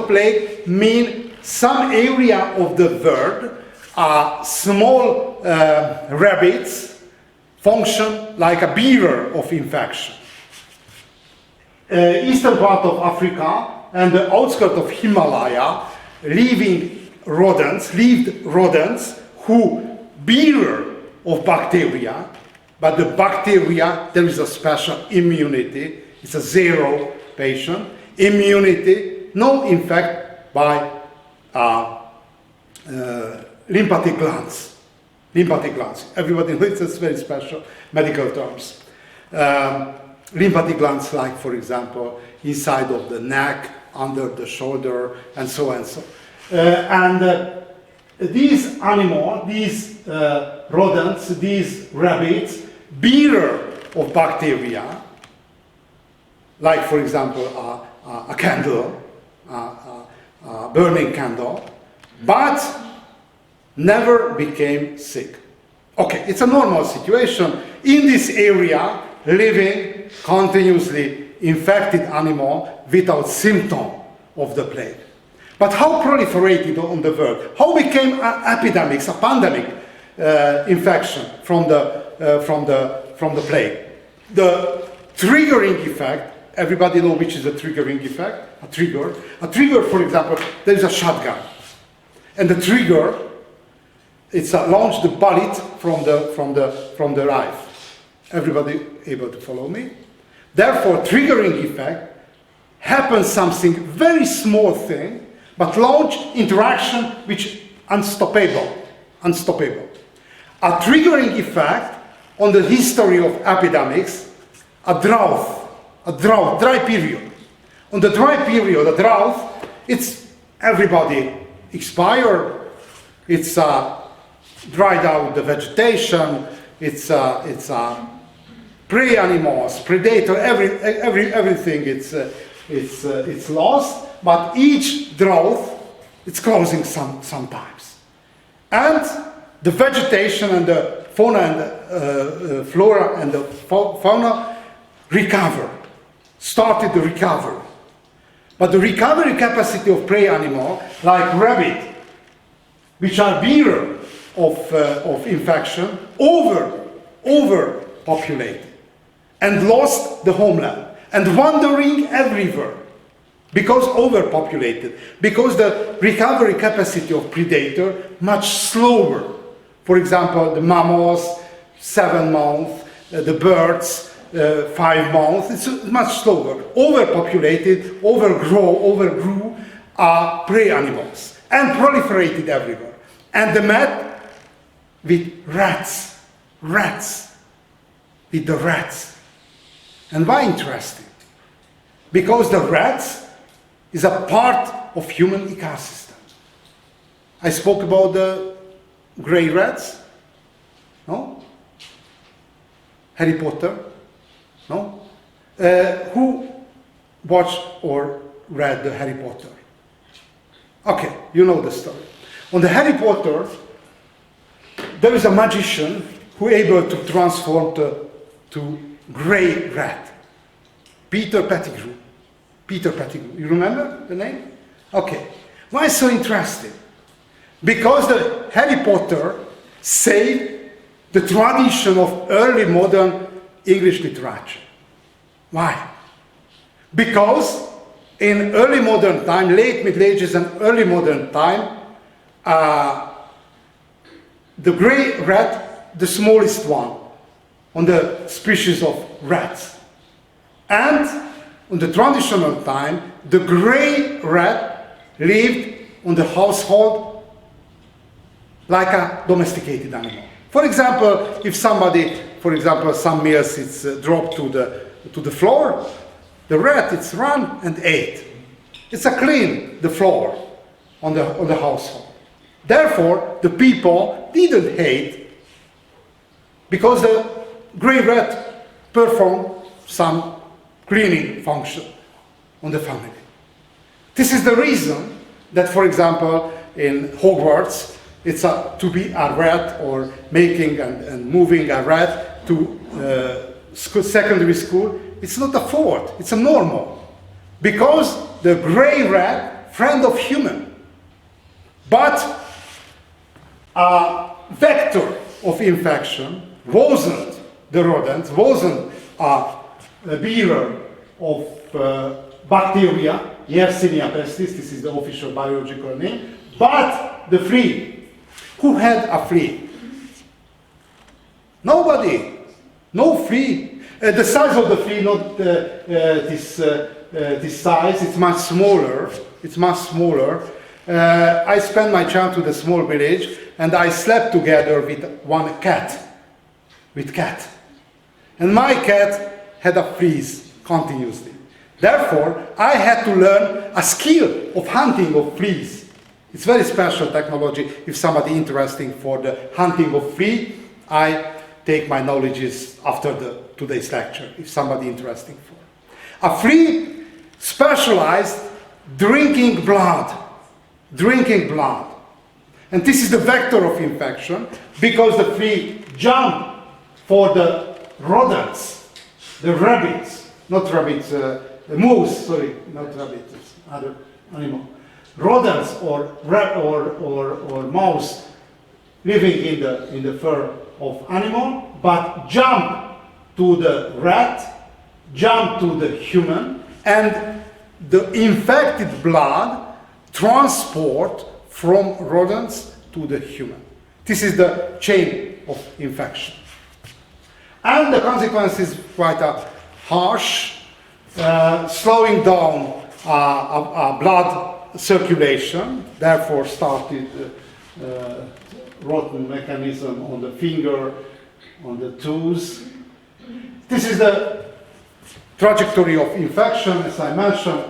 plague mean some area of the world, small rabbits function like a bearer of infection. Eastern part of Africa and the outskirts of Himalaya, lived rodents who bearer of bacteria, but the bacteria, there is a special immunity. It's a zero patient immunity, no infect by lymphatic glands. Lymphatic glands. Everybody knows it's very special medical terms. Lymphatic glands, like for example, inside of the neck, under the shoulder, and so and so. These animals, these rodents, these rabbits, bearer of bacteria, like for example a candle, a burning candle, but never became sick. Okay, it's a normal situation. In this area, living continuously infected animal without symptom of the plague. But how proliferated on the world? How became epidemics, a pandemic infection from the plague? The triggering effect, everybody know which is the triggering effect? A trigger, for example, there is a shotgun. And the trigger, it's launched the bullet from the rifle. Everybody able to follow me? Therefore, triggering effect happens something very small thing, but launch interaction which unstoppable. A triggering effect on the history of epidemics, a dry period. On the dry period, a drought, it's everybody expire, it's dried out the vegetation, it's prey animals, predator, everything it's lost, but each drought it's closing sometimes. And the vegetation and the fauna and the flora and the fauna started the recovery. But the recovery capacity of prey animal, like rabbit, which are bearer of infection, overpopulated and lost the homeland and wandering everywhere because overpopulated, because the recovery capacity of predator much slower. For example, the mammals 7 months, the birds 5 months. It's much slower. Overpopulated, overgrew prey animals and proliferated everywhere. And the met with rats, with the rats. And why interesting? Because the rats is a part of human ecosystem. I spoke about the gray rats, no? Harry Potter, no? Who watched or read the Harry Potter? Okay, you know the story. On the Harry Potter, there is a magician who is able to transform to gray rat. Peter Pettigrew. You remember the name? Okay. Why so interesting? Because the Harry Potter saved the tradition of early modern English literature. Why? Because in early modern time, late Middle Ages and early modern time, the grey rat, the smallest one on the species of rats. And on the traditional time, the grey rat lived on the household like a domesticated animal. For example, if somebody, some meals it's dropped to the floor, the rat it's run and ate. It's a clean the floor on the household. Therefore, the people didn't hate because the grey rat performed some cleaning function on the family. This is the reason that, for example, in Hogwarts. It's to be a rat or making and moving a rat to secondary school. It's not a fault, it's a normal. Because the gray rat, friend of human. But a vector of infection wasn't the rodent, wasn't a bearer of bacteria, Yersinia pestis, this is the official biological name, but the flea. Who had a flea? Nobody. No flea. The size of the flea, not this size, it's much smaller. It's much smaller. I spent my childhood in a small village and I slept together with one cat. With cat. And my cat had a fleas continuously. Therefore, I had to learn a skill of hunting of fleas. It's very special technology. If somebody interested for the hunting of flea, I take my knowledges after today's lecture, if somebody interested for. A flea specialized drinking blood. Drinking blood. And this is the vector of infection because the flea jump for the rodents, the rabbits, not rabbits, moose, sorry, not rabbits, other animal. Rodents or mouse living in the fur of animal, but jump to the rat, jump to the human, and the infected blood transport from rodents to the human. This is the chain of infection. And the consequence is quite harsh, slowing down blood circulation, therefore started rotten mechanism on the finger, on the toes. This is the trajectory of infection, as I mentioned.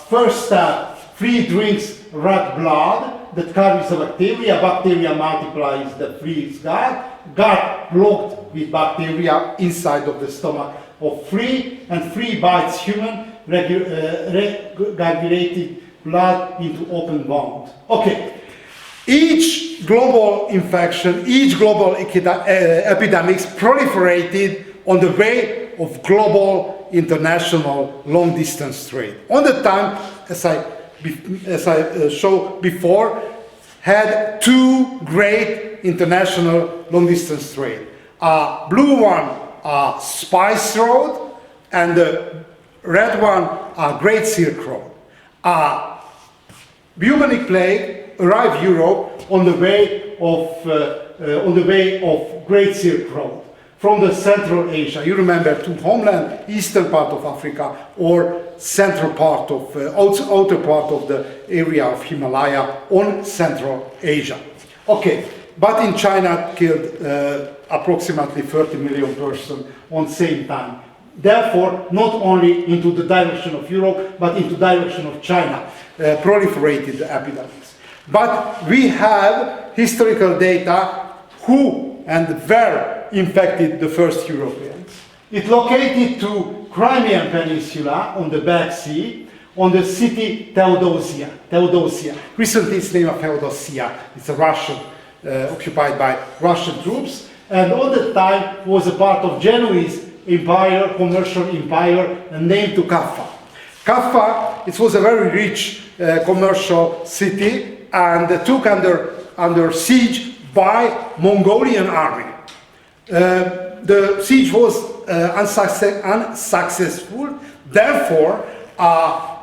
First step, flea drinks rat blood that carries a bacteria. Bacteria multiplies the flea's gut. Gut blocked with bacteria inside of the stomach of flea, and flea bites human, regurgitated blood into open wound. Okay. Each global infection, each global epidemics proliferated on the way of global international long-distance trade. On the time, as I showed before, had two great international long-distance trade. Blue one, Spice Road, and the red one, Great Silk Road. Bubonic plague arrived Europe on the way of Great Silk Road from the Central Asia. You remember to homeland, eastern part of Africa, or central part of outer part of the area of Himalaya on Central Asia. Okay, but in China killed approximately 30 million persons on same time. Therefore, not only into the direction of Europe, but into direction of China, proliferated the epidemics. But we have historical data who and where infected the first Europeans. It located to Crimean Peninsula on the Black Sea, on the city Theodosia. Recently it's named Feodosia. It's a Russian, occupied by Russian troops. And all the time was a part of Genoese empire, commercial empire, named to Kaffa. Kaffa, it was a very rich commercial city and took under siege by Mongolian army. The siege was unsuccessful. Therefore,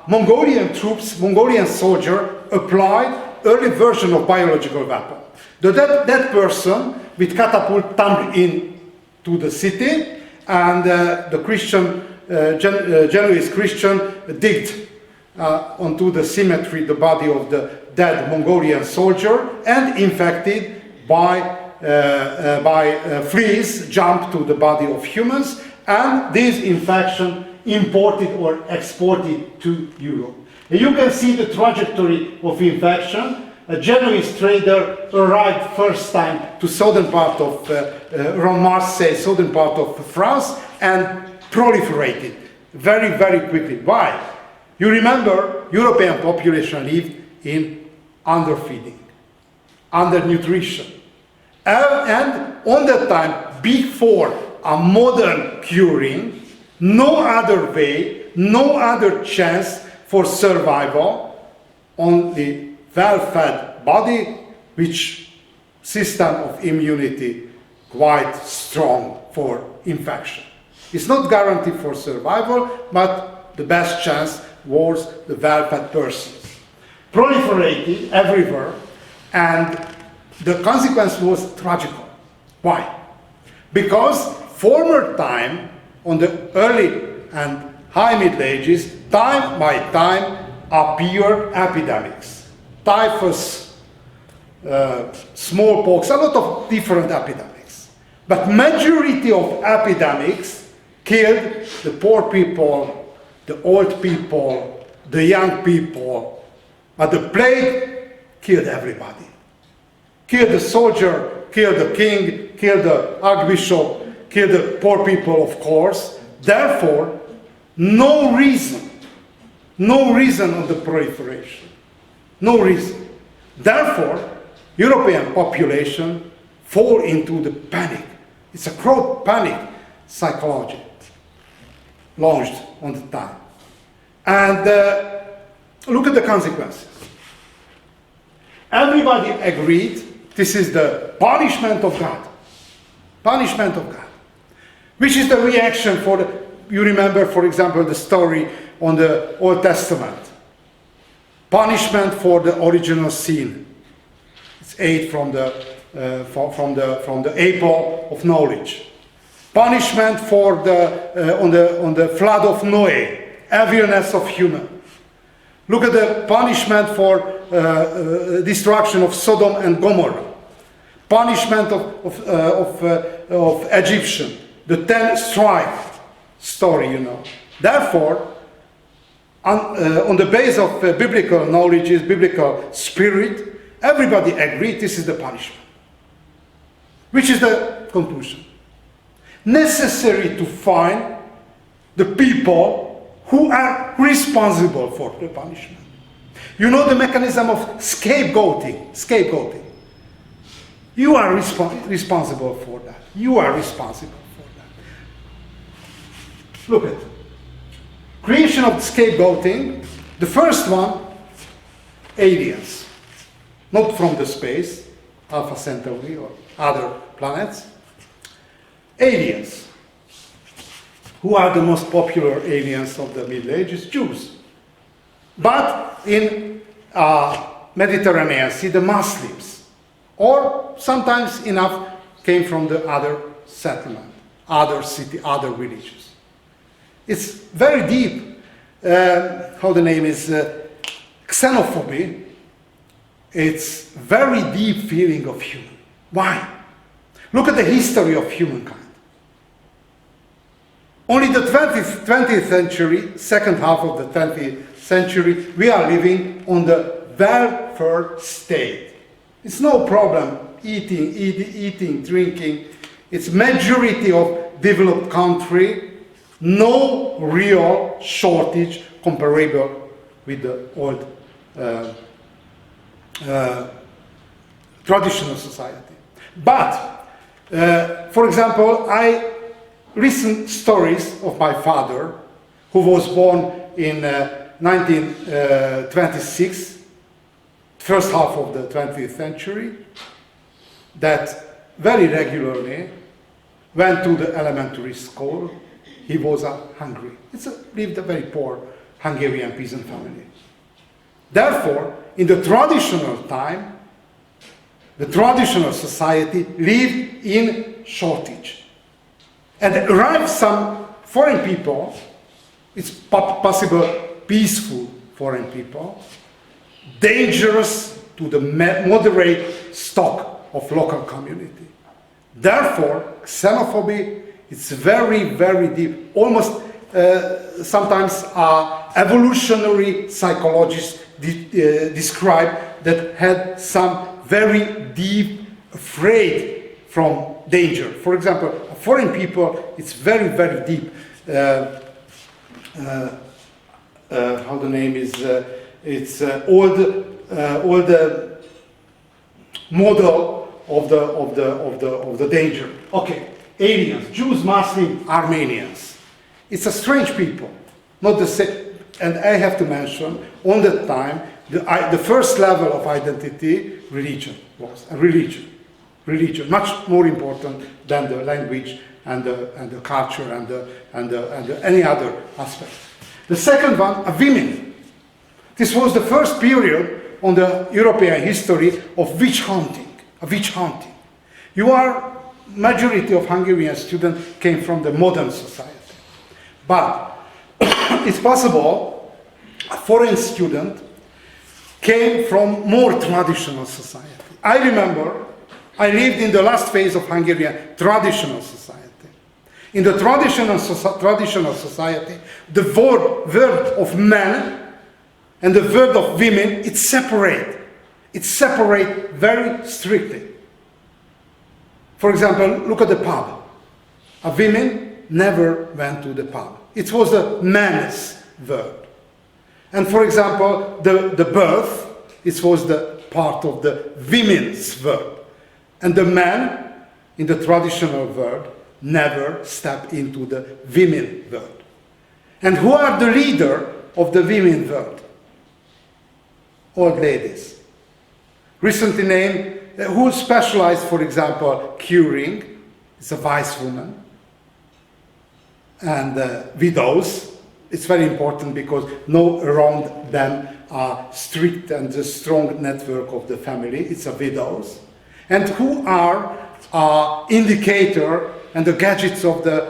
Mongolian troops, Mongolian soldier applied early version of biological weapon. That person with catapult tumbled into the city, and the Christian, Genoese Christian digged onto the cemetery the body of the dead Mongolian soldier, and infected by fleas jumped to the body of humans, and this infection imported or exported to Europe. And you can see the trajectory of infection. A Genoese trader arrived first time to southern part of around Marseille, southern part of France, and proliferated very, very quickly. Why? You remember, European population lived in underfeeding, undernutrition. And on that time, before a modern curing, no other way, no other chance for survival on the well-fed body, which system of immunity quite strong for infection. It's not guaranteed for survival, but the best chance was the well-fed persons. Proliferated everywhere, and the consequence was tragical. Why? Because former time, on the early and high Middle Ages, time by time appeared epidemics. Typhus, smallpox, a lot of different epidemics. But majority of epidemics killed the poor people, the old people, the young people. But the plague killed everybody. Killed the soldier, killed the king, killed the archbishop, killed the poor people, of course. Therefore, no reason of the proliferation. No reason. Therefore, European population fall into the panic. It's a crowd panic psychology launched on the time. And look at the consequences. Everybody agreed this is the punishment of God. Punishment of God. Which is the reaction for the, you remember, for example, the story on the Old Testament. Punishment for the original sin. It's ate from the apple of knowledge. Punishment for the on the flood of Noah, evilness of human. Look at the punishment for destruction of Sodom and Gomorrah. Punishment of Egyptian, the 10 stripes story, you know. Therefore, on the base of biblical knowledge, biblical spirit, everybody agreed this is the punishment. Which is the conclusion? Necessary to find the people who are responsible for the punishment. You know the mechanism of scapegoating. Scapegoating. You are responsible for that. You are responsible for that. Look at creation of scapegoating. The first one, aliens. Not from the space, Alpha Centauri or other planets. Aliens. Who are the most popular aliens of the Middle Ages? Jews. But in Mediterranean Sea, the Muslims. Or sometimes enough came from the other settlement, other city, other villages. It's very deep, how the name is, xenophobia. It's very deep feeling of human. Why? Look at the history of humankind. Only the 20th century, second half of the 20th century, we are living on the welfare state. It's no problem eating, drinking. It's majority of developed country, no real shortage comparable with the old traditional society. But, for example, I listen stories of my father, who was born in 1926, first half of the 20th century, that very regularly went to the elementary school. He was hungry. Lived a very poor Hungarian peasant family. Therefore, in the traditional time, the traditional society lived in shortage. And arrived some foreign people, it's possible peaceful foreign people, dangerous to the moderate stock of local community. Therefore, xenophobia is very, very deep, almost sometimes evolutionary psychologists describe that had some very deep afraid from danger. For example, foreign people, it's very, very deep. How the name is? It's old all the model of the danger. Okay, aliens, Jews, Muslims, Armenians. It's a strange people, not the same. And I have to mention, on that time, the first level of identity, religion was a religion, much more important than the language and the culture and any other aspect. The second one, women. This was the first period on the European history of witch hunting. Majority of Hungarian students came from the modern society. But it's possible a foreign student came from more traditional society. I remember I lived in the last phase of Hungarian traditional society. In the traditional society, the word of men and the word of women, it's separate. It's separate very strictly. For example, look at the pub. A women never went to the pub. It was a man's word. And for example, the birth, it was the part of the women's word. And the man, in the traditional word, never stepped into the women world. And who are the leader of the women world? Old ladies. Recently named, who specialized, for example, curing, is a wise woman. And widows, it's very important because no around them are strict and the strong network of the family, it's a widows. And who are indicator and the gadgets of the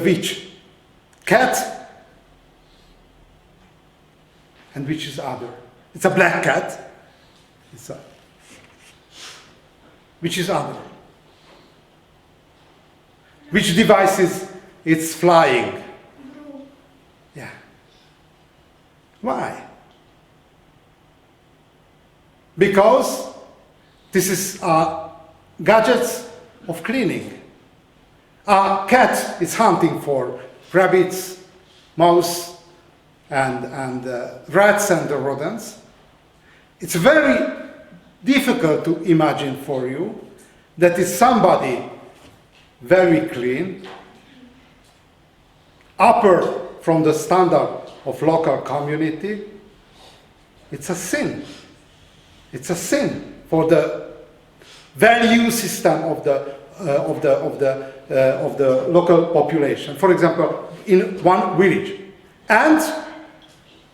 witch? Cat, and which is other? It's a black cat. Which is other? Which devices it's flying? Yeah. Why? Because this is gadgets of cleaning. A cat is hunting for rabbits, mouse, and rats and the rodents. It's very difficult to imagine for you that is somebody very clean, upper from the standard of local community. It's a sin. It's a sin for the value system of the local population. For example, in one village, and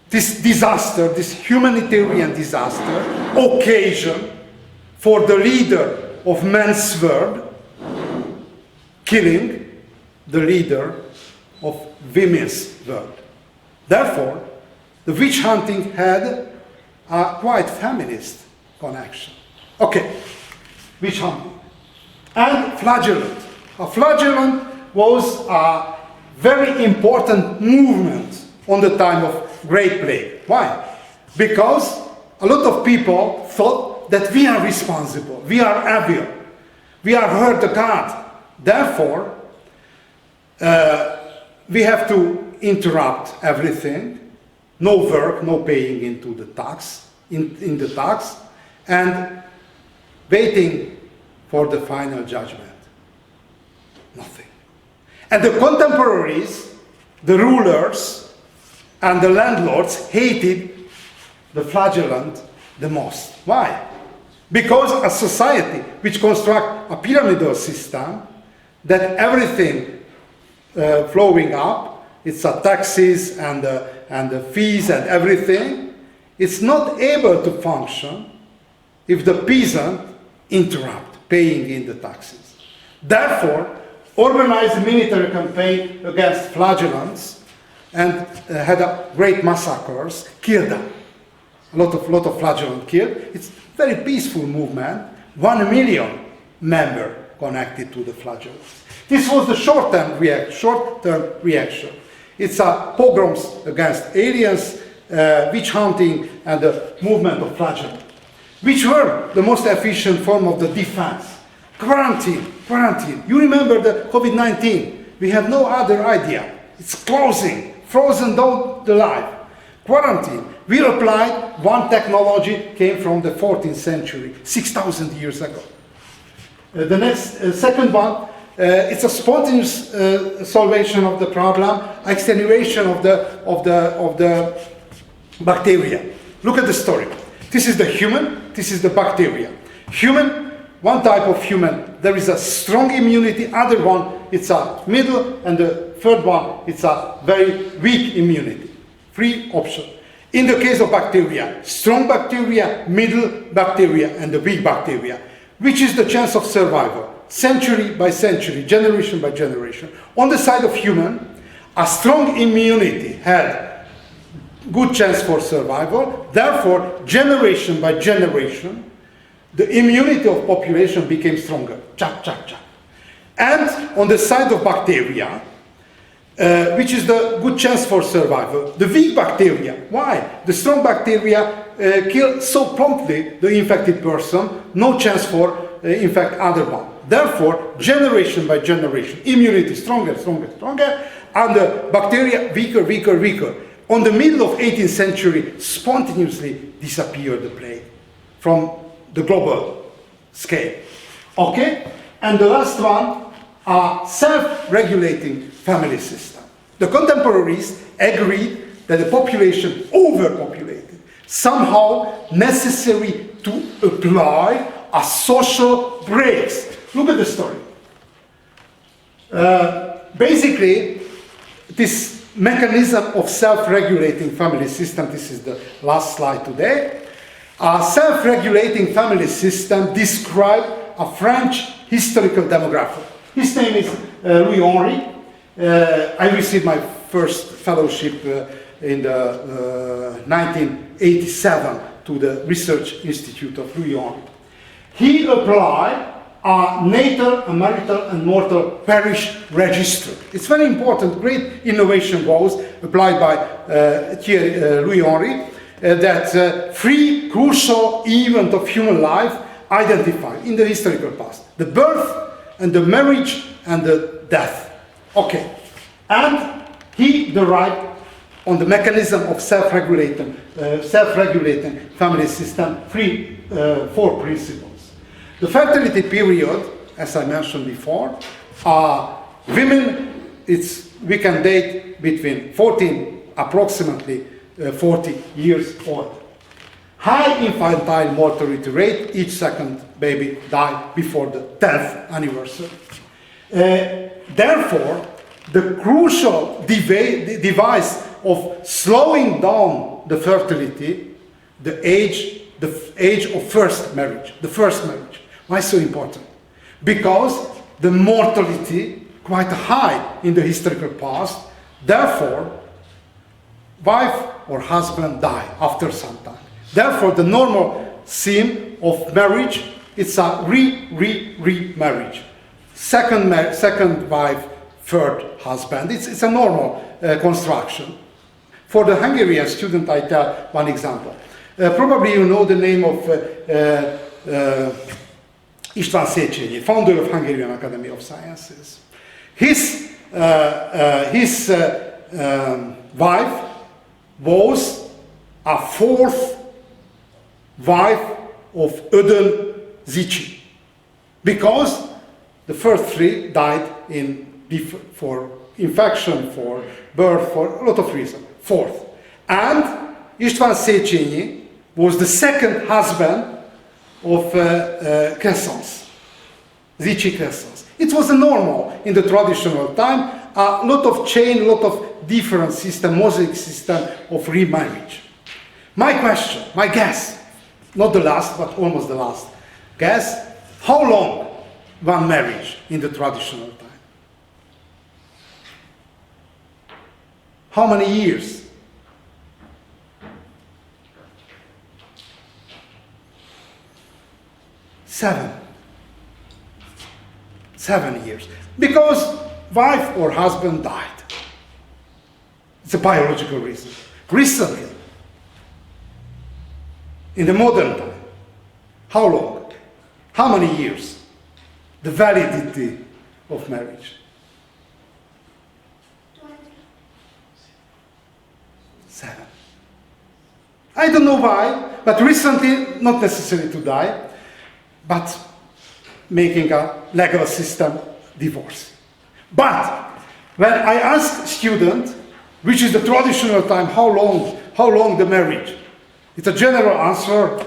this disaster, this humanitarian disaster, occasion for the leader of men's world killing the leader of women's world. Therefore, the witch hunting had a quite feminist connection. Okay, witch hunting. And flagellant. A flagellant was a very important movement on the time of Great Plague. Why? Because a lot of people thought that we are responsible, we are evil, we are hurt the God. Therefore, we have to interrupt everything, no work, no paying into the tax, in the tax, and waiting for the final judgment. Nothing. And the contemporaries, the rulers, and the landlords hated the flagellant the most. Why? Because a society which constructs a pyramidal system, that everything flowing up, it's a taxes and the fees and everything, it's not able to function if the peasant interrupt paying in the taxes. Therefore, organized military campaign against flagellants and had a great massacres, killed them. A lot of flagellant killed. It's very peaceful movement. 1 million members connected to the flagellants. This was the short-term reaction. It's a pogroms against aliens, witch hunting, and the movement of flagellant, which were the most efficient form of the defense. Quarantine. You remember the COVID-19? We have no other idea. It's closing, frozen down the life. Quarantine. We applied one technology came from the 14th century, 6,000 years ago. The next, second one, it's a spontaneous solvation of the problem, extenuation of the bacteria. Look at the story. This is the human, this is the bacteria. Human, one type of human, there is a strong immunity, other one, it's a middle, and the third one, it's a very weak immunity. Free option. In the case of bacteria, strong bacteria, middle bacteria, and the weak bacteria. Which is the chance of survival? Century by century, generation by generation. On the side of human, a strong immunity had good chance for survival. Therefore, generation by generation, the immunity of population became stronger. Chak, chak, chak. And on the side of bacteria, which is the good chance for survival, the weak bacteria. Why? The strong bacteria kill so promptly the infected person, no chance for infect other one. Therefore, generation by generation, immunity stronger, stronger, stronger, and the bacteria weaker, weaker, weaker. On the middle of 18th century, spontaneously disappeared the plague from the global scale. Okay? And the last one are self-regulating family system. The contemporaries agreed that the population overpopulated, somehow necessary to apply a social brakes. Look at the story. Basically, this mechanism of self-regulating family system, this is the last slide today. A self-regulating family system described a French historical demographer. His name is Louis Henry. I received my first fellowship in the 1987 to the Research Institute of Louis Henry. He applied a natal, a marital, and mortal parish register. It's very important, great innovation was applied by Louis Henry, that three crucial events of human life identified in the historical past: the birth, and the marriage, and the death. Okay, and he derived on the mechanism of self-regulating family system four principles. The fertility period, as I mentioned before, women, we can date between 14, approximately 40 years old. High infantile mortality rate, each second baby died before the 10th anniversary. Therefore, the crucial device of slowing down the fertility, the age of first marriage, Why so important? Because the mortality quite high in the historical past, therefore, wife or husband die after some time. Therefore, the normal theme of marriage, it's a remarriage. Second wife, third husband. It's a normal construction. For the Hungarian student, I tell one example. Probably you know the name of István Széchenyi, founder of Hungarian Academy of Sciences. His wife was a fourth wife of Ödön Zichy, because the first three died for infection, for birth, for a lot of reasons. Fourth. And István Széchenyi was the second husband of Crescens, Zichy Crescens. It was normal in the traditional time, a lot of chain, a lot of different system, mosaic system of remarriage. My question, my guess, not the last, but almost the last guess, how long one marriage in the traditional time? How many years? Seven years. Because wife or husband died. It's a biological reason. Recently, in the modern time, how long? How many years? The validity of marriage? 7. I don't know why, but recently, not necessarily to die, but making a legal system divorce. But when I ask students, which is the traditional time, how long the marriage? It's a general answer,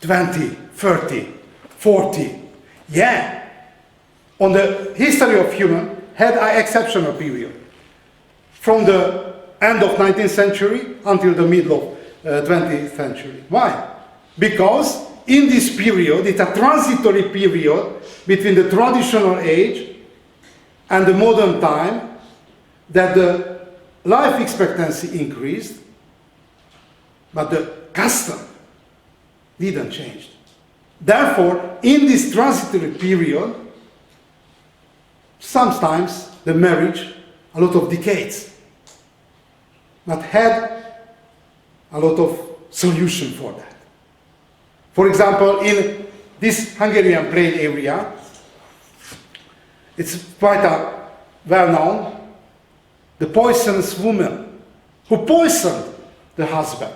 20, 30, 40. Yeah. On the history of human, had an exceptional period. From the end of 19th century until the middle of 20th century. Why? Because in this period, it's a transitory period between the traditional age and the modern time, that the life expectancy increased, but the custom didn't change. Therefore, in this transitory period, sometimes the marriage, a lot of decades, but had a lot of solution for that. For example, in this Hungarian plain area, it's quite a well-known, the poisonous woman who poisoned the husband.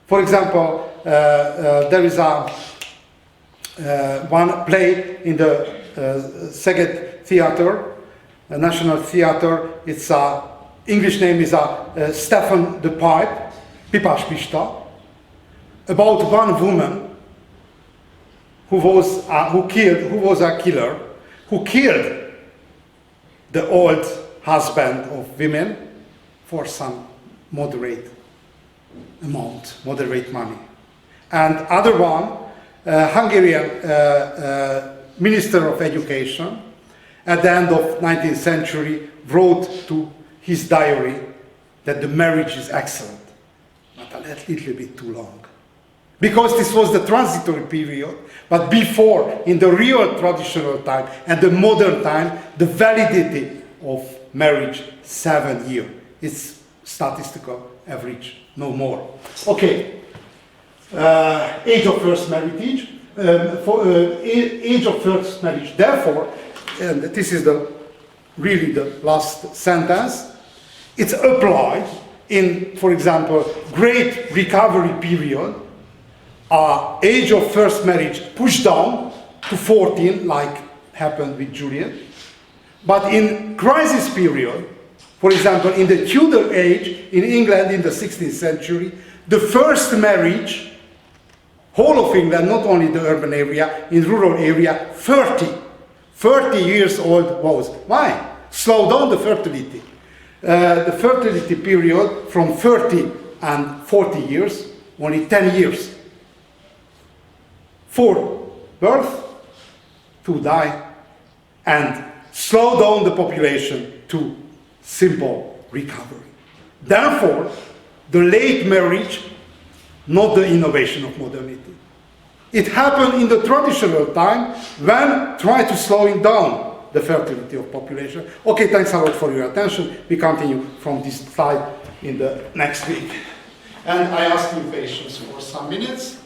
For example, there is one play in the Szeged Theatre, a National Theatre. Its English name is Stefan the Pipe, Pipás Pista, about one woman who was a killer, who killed the old husband of women for some moderate amount, moderate money. And other one, Hungarian Minister of Education, at the end of 19th century, wrote to his diary that the marriage is excellent, but a little bit too long. Because this was the transitory period, but before, in the real traditional time and the modern time, the validity of marriage, 7 years. It's statistical average, no more. Okay, age of first marriage. Age of first marriage. Therefore, and this is really the last sentence, it's applied in, for example, Great Recovery period, age of first marriage pushed down to 14, like happened with Juliet. But in crisis period, for example, in the Tudor age, in England in the 16th century, the first marriage, whole of England, not only the urban area, in rural area, 30 years old was. Why? Slow down the fertility. The fertility period from 30 and 40 years, only 10 years. For birth, to die, and slow down the population to simple recovery. Therefore, the late marriage, not the innovation of modernity. It happened in the traditional time when try to slowing down the fertility of population. Okay, thanks a lot for your attention. We continue from this slide in the next week. And I ask you patience for some minutes.